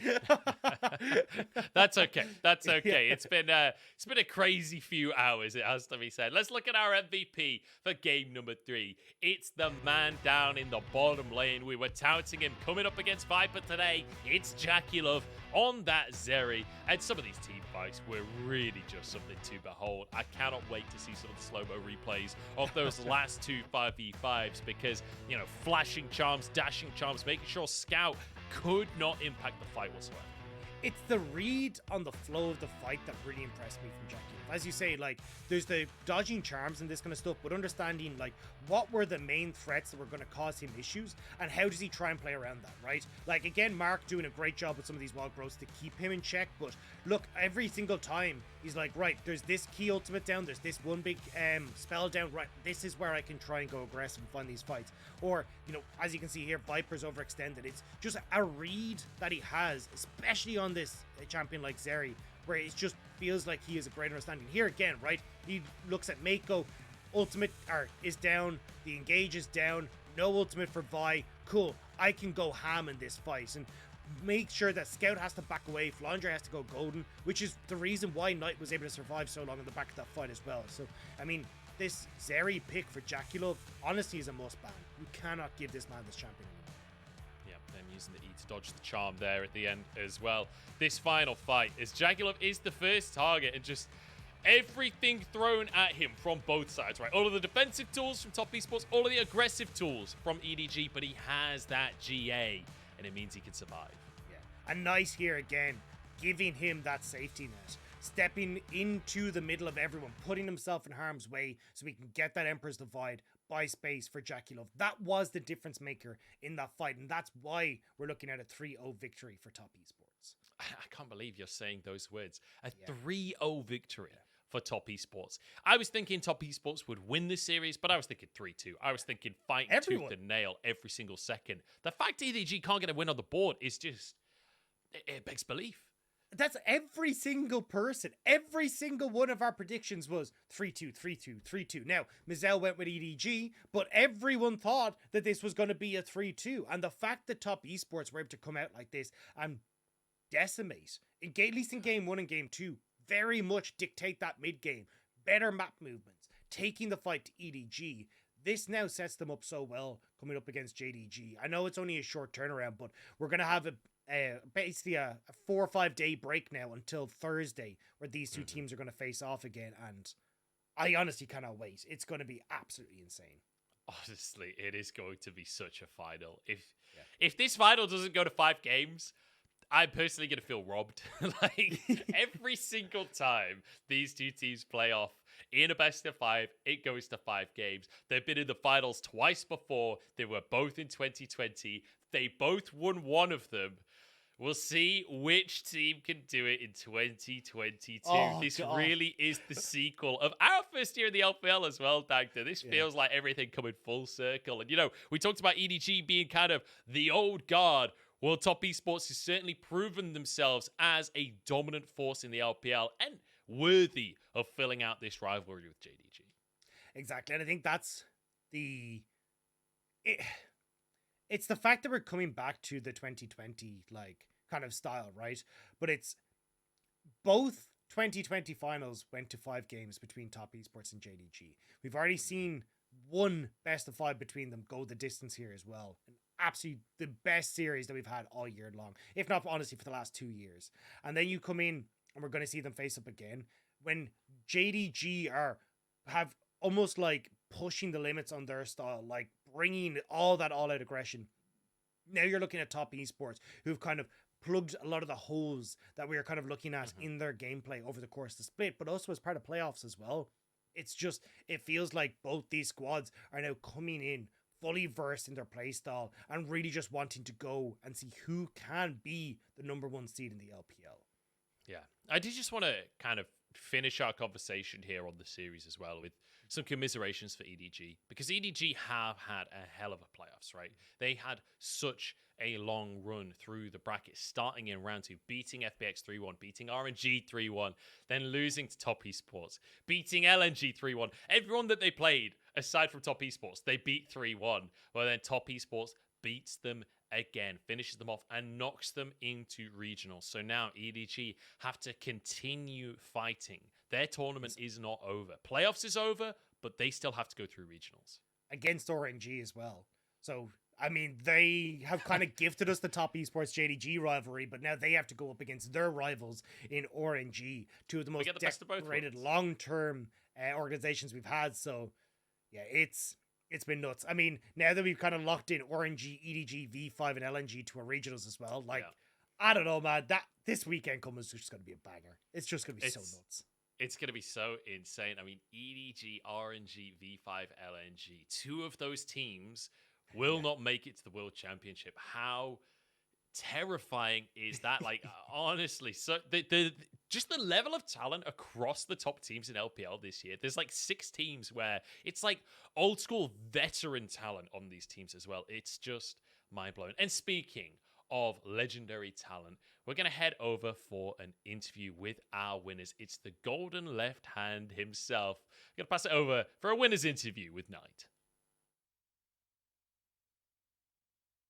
That's okay. That's okay. It's been a crazy few hours, it has to be said. Let's look at our MVP for game number 3. It's the man down in the bottom lane. We were touting him coming up against Viper today. It's Jackie Love on that Zeri. And some of these team fights were really just something to behold. I cannot wait to see some of the slow-mo replays of those last 2 5v5s, because, you know, flashing charms, dashing charms, making sure Scout could not impact the fight whatsoever. It's the read on the flow of the fight that really impressed me from Jackie. As you say, like, there's the dodging charms and this kind of stuff, but understanding, like, what were the main threats that were going to cause him issues, and how does he try and play around that, right? Like, again, Mark doing a great job with some of these wild growths to keep him in check, but look, every single time he's like, right, there's this key ultimate down, there's this one big spell down, right, this is where I can try and go aggressive and find these fights. Or, you know, as you can see here, Viper's overextended. It's just a read that he has, especially on this champion like Zeri, where it just feels like he has a great understanding. Here again, right, he looks at Mako, ultimate is down, the engage is down, no ultimate for Vi, cool, I can go ham in this fight, and make sure that Scout has to back away, Flandre has to go golden, which is the reason why Knight was able to survive so long in the back of that fight as well. So, I mean, this Zeri pick for Jackie Love, honestly, is a must ban. You cannot give this man this champion anymore. Them using the E to dodge the charm there at the end as well. This final fight, as Jackie Love is the first target, and just everything thrown at him from both sides, right? All of the defensive tools from Top Esports, all of the aggressive tools from EDG, but he has that GA, and it means he can survive. Yeah, and nice here again, giving him that safety net. Stepping into the middle of everyone, putting himself in harm's way so we can get that Emperor's Divide, buy space for Jackie Love. That was the difference maker in that fight, and that's why we're looking at a 3-0 victory for Top Esports. I can't believe you're saying those words. A 3-0 victory for Top Esports. I was thinking Top Esports would win this series, but I was thinking 3-2. I was thinking fighting tooth and nail every single second. The fact EDG can't get a win on the board is just, it begs belief. That's every single person. Every single one of our predictions was 3-2, 3-2, 3-2. Now, Mizel went with EDG, but everyone thought that this was going to be a 3-2. And the fact that Top Esports were able to come out like this and decimate, at least in game 1 and game 2, very much dictate that mid-game. Better map movements, taking the fight to EDG. This now sets them up so well coming up against JDG. I know it's only a short turnaround, but we're going to have basically a 4 or 5 day break now until Thursday, where these two teams are going to face off again, and I honestly cannot wait. It's going to be absolutely insane. Honestly, it is going to be such a final. If this final doesn't go to 5 games, I'm personally going to feel robbed. Like every single time these two teams play off in a best of 5, it goes to 5 games. They've been in the finals twice before. They were both in 2020. They both won one of them. We'll see which team can do it in 2022. This God. really is the sequel of our first year in the LPL as well, Dagda. This feels like everything coming full circle. And, we talked about EDG being kind of the old guard. Well, Top Esports has certainly proven themselves as a dominant force in the LPL and worthy of filling out this rivalry with JDG. Exactly. And I think that's it's the fact that we're coming back to the 2020 kind of style, right? But it's both 2020 finals went to 5 games between Top Esports and JDG. We've already seen one best of 5 between them go the distance here as well. And absolutely the best series that we've had all year long, if not honestly for the last 2 years. And then you come in and we're going to see them face up again when JDG have almost like pushing the limits on their style, like bringing all that all-out aggression. Now you're looking at Top Esports, who've kind of plugged a lot of the holes that we are kind of looking at in their gameplay over the course of the split, but also as part of playoffs as well. It's just, it feels like both these squads are now coming in fully versed in their play style and really just wanting to go and see who can be the number 1 seed in the LPL. Yeah, I did just want to kind of finish our conversation here on the series as well with some commiserations for EDG, because EDG have had a hell of a playoffs, right? They had such a long run through the bracket, starting in round 2, beating FPX 3-1, beating RNG 3-1, then losing to Top Esports, beating LNG 3-1. Everyone that they played, aside from Top Esports, they beat 3-1. Well, then Top Esports beats them again, finishes them off, and knocks them into regionals. So now EDG have to continue fighting. Their tournament is not over. Playoffs is over, but they still have to go through regionals. Against RNG as well. So, I mean, they have kind of gifted us the Top Esports JDG rivalry, but now they have to go up against their rivals in RNG, two of the most decorated long-term organizations we've had. So, yeah, it's been nuts. I mean, now that we've kind of locked in RNG, EDG, V5, and LNG to our regionals as well, I don't know, man. This weekend coming is just going to be a banger. It's just going to be so nuts. It's going to be so insane. I mean, EDG, RNG, V5, LNG, 2 of those teams will not make it to the World Championship. How terrifying is that? Like, honestly, so just the level of talent across the top teams in LPL this year. There's like 6 teams where it's like old school veteran talent on these teams as well. It's just mind-blowing. And speaking of legendary talent, we're going to head over for an interview with our winners. It's the golden left hand himself. I'm going to pass it over for a winner's interview with Knight.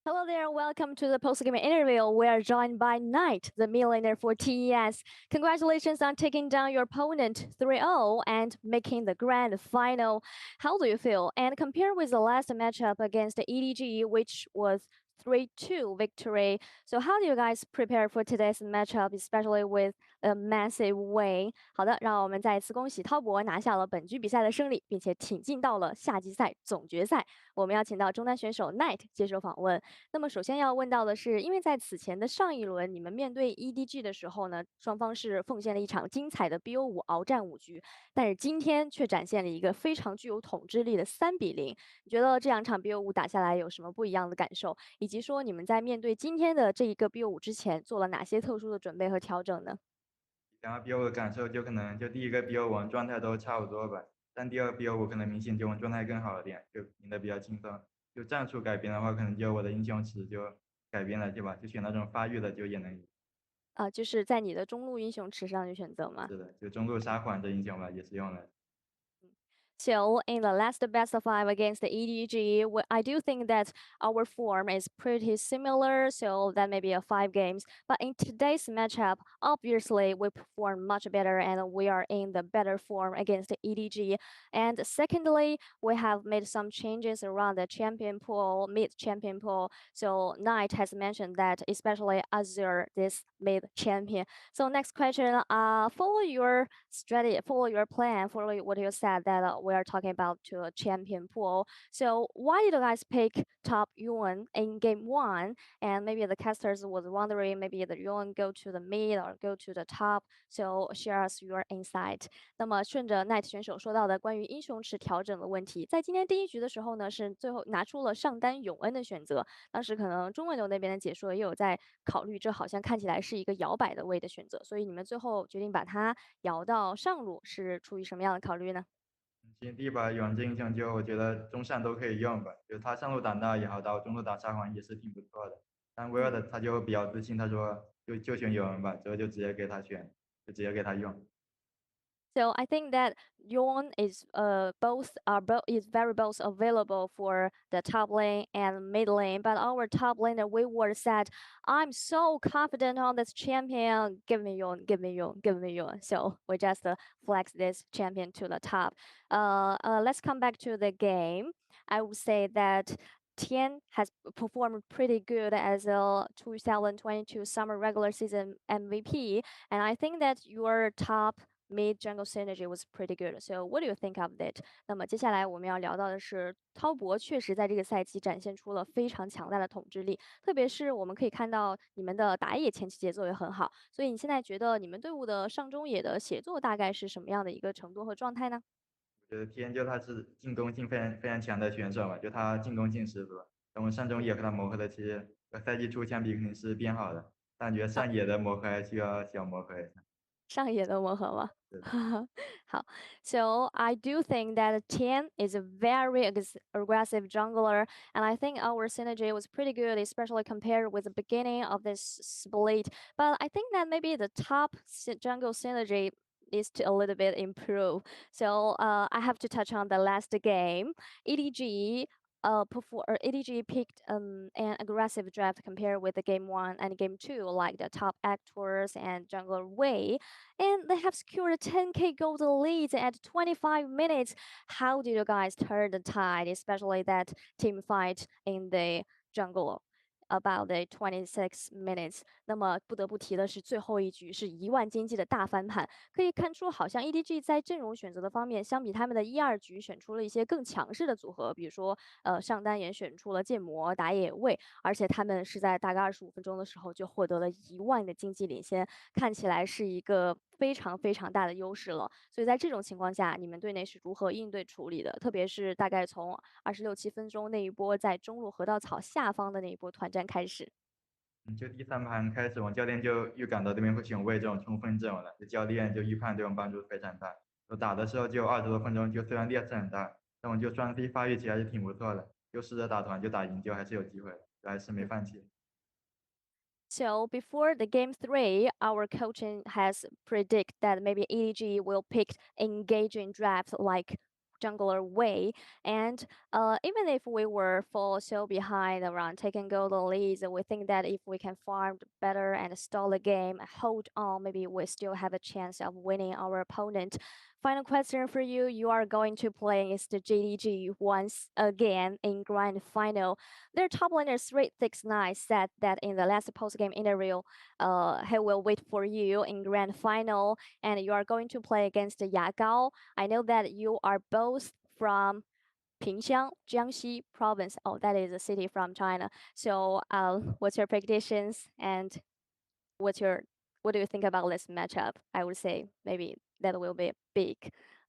Hello there, welcome to the post-game interview. We are joined by Knight, the millionaire for TES. Congratulations on taking down your opponent 3-0 and making the grand final. How do you feel? And compare with the last matchup against the EDG, which was 3-2 victory. So how do you guys prepare for today's matchup, especially with a massive win? 好的，让我们再次恭喜滔博拿下了本局比赛的胜利，并且挺进到了夏季赛总决赛。我们要请到中单选手 Knight 接受访问。那么首先要问到的是，因为在此前的上一轮你们面对 EDG 的时候呢，双方是奉献了一场精彩的 BO5 鏖战5局，但是今天却展现了一个非常具有统治力的3-0。你觉得这2场 BO5 打下来有什么不一样的感受？以及说你们在面对今天的这一个 BO5 之前做了哪些特殊的准备和调整呢？然后 BO5 的感受就可能就第一个 BO5 我们状态都差不多吧，但第二 BO5 可能明显就我们状态更好一点，就赢得比较轻松。就战术改变的话，可能就我的英雄池就改变了，对吧？就选那种发育的就也能赢。就是在你的中路英雄池上去选择吗？是的，就中路沙缓这英雄吧，也是用了。So in the last best of 5 against the EDG, I do think that our form is pretty similar, so that may be a 5 games. But in today's matchup, obviously we perform much better and we are in the better form against the EDG. And secondly, we have made some changes around the champion pool, mid champion pool. So Knight has mentioned that especially Azure, this mid champion. So next question, follow your strategy, follow your plan, follow what you said that we are talking about to a champion pool. So why did you guys pick top Yuan in game 1? And maybe the casters was wondering maybe the Yuan go to the mid or go to the top. So share us your insight. 那么顺着 Knight 选手说到的关于英雄池调整的问题，在今天第一局的时候呢，是最后拿出了上单永恩的选择。当时可能中文流那边的解说也有在考虑，这好像看起来是一个摇摆的位的选择，所以你们最后决定把它摇到上路，是出于什么样的考虑呢？其实第一把永这英雄就我觉得中上都可以用吧，就他上路挡大也好，到中路打沙皇也是挺不错的。但威尔的他就比较自信，他说就选永恩吧，之后就直接给他选，就直接给他用。So I think that Yon is is very both available for the top lane and mid lane. But our top laner Wayward said, "I'm so confident on this champion. Give me Yon, give me Yon, give me Yon." So we just flex this champion to the top. Let's come back to the game. I would say that Tian has performed pretty good as a 2022 summer regular season MVP, and I think that your top mid jungle synergy was pretty good. So what do you think of it? 那么接下来我们要聊到的是，滔博确实在这个赛季展现出了非常强大的统治力，特别是我们可以看到你们的打野前期节奏也很好。所以你现在觉得你们队伍的上中野的协作大概是什么样的一个程度和状态呢？我觉得天就他是进攻性非常强的选手嘛，就他进攻性十足。等我上中野和他磨合的，其实和赛季初相比肯定是变好的，但觉得上野的磨合还需要小磨合一下。上野的磨合吗？是的。好，So I do think that Tian is a very aggressive jungler, and I think our synergy was pretty good, especially compared with the beginning of this split. But I think that maybe the top jungle synergy needs to a little bit improve. So I have to touch on the last game. EDG EDG picked an aggressive draft compared with the game 1 and game 2, like the top actors and jungler Wei, and they have secured a 10k gold lead at 25 minutes. How did you guys turn the tide, especially that team fight in the jungle? About the 26 minutes，那么不得不提的是最后一局是1万经济的大翻盘，可以看出好像 EDG 在阵容选择的方面，相比他们的1、2局选出了一些更强势的组合，比如说上单也选出了剑魔打野位，而且他们是在大概25分钟的时候就获得了1万的经济领先，看起来是一个非常非常大的优势了。所以在这种情况下，你们队内是如何应对处理的？特别是大概从26、7分钟那一波在中路河道草下方的那一波团战开始。就第三盘开始，我们教练就预感到对面会选位这种冲锋阵容了，就教练就预判对我们帮助非常大。我打的时候就20多分钟，就虽然劣势很大，但我就双 C 发育起来是挺不错的，就试着打团就打赢，就还是有机会的，就还是没放弃。So before the game 3, our coaching has predict that maybe EDG will pick engaging drafts like jungler Wei. And even if we were fall so behind around taking golden leads, we think that if we can farm better and stall the game, hold on, maybe we still have a chance of winning our opponent. Final question for you. You are going to play against the JDG once again in grand final. Their top laner 369 said that in the last post-game interview, he will wait for you in grand final, and you are going to play against Yagao. I know that you are both from Pingxiang, Jiangxi province. Oh, that is a city from China. So, what's your predictions and what do you think about this matchup? I would say maybe that will be a big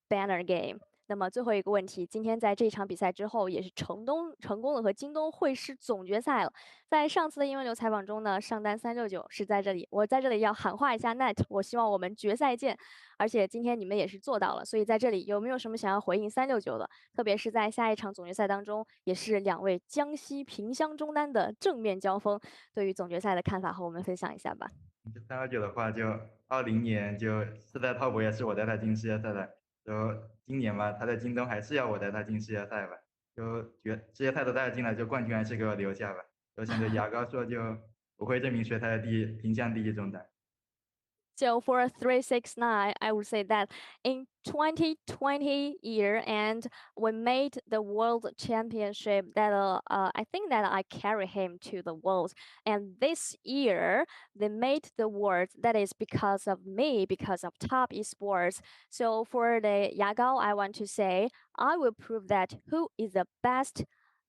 banner game. 那么最后一个问题，今天在这场比赛之后，也是成功的和京东会师总决赛了。在上次的英文流采访中呢，上单369是在这里，我在这里要喊话一下 Net，我希望我们决赛见。而且今天你们也是做到了，所以在这里有没有什么想要回应369的？特别是在下一场总决赛当中，也是2位江西萍乡中单的正面交锋，对于总决赛的看法和我们分享一下吧。就329的话，就20年就是在滔博也是我带他进世界赛的，然后今年吧，他在京东还是要我带他进世界赛吧，就世界赛都带他进来，就冠军还是给我留下吧。我想着牙膏说就我会证明谁才是萍乡第一中单。So for 369, I would say that in 2020 year and we made the world championship that I think that I carry him to the world. And this year they made the world that is because of me, because of top esports. So for the Yagao, I want to say I will prove that who is the best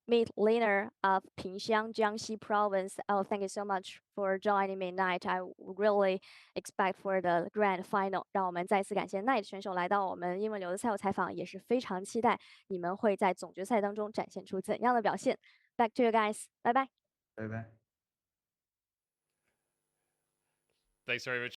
mid laner of Pingxiang, Jiangxi province. Oh, thank you so much for joining me, Knight. I really expect for the grand final. 让我们再次感谢 Knight 选手来到我们英文流的赛后采访，也是非常期待你们会在总决赛当中展现出怎样的表现。Back to you guys，拜拜。拜拜。Thanks very much.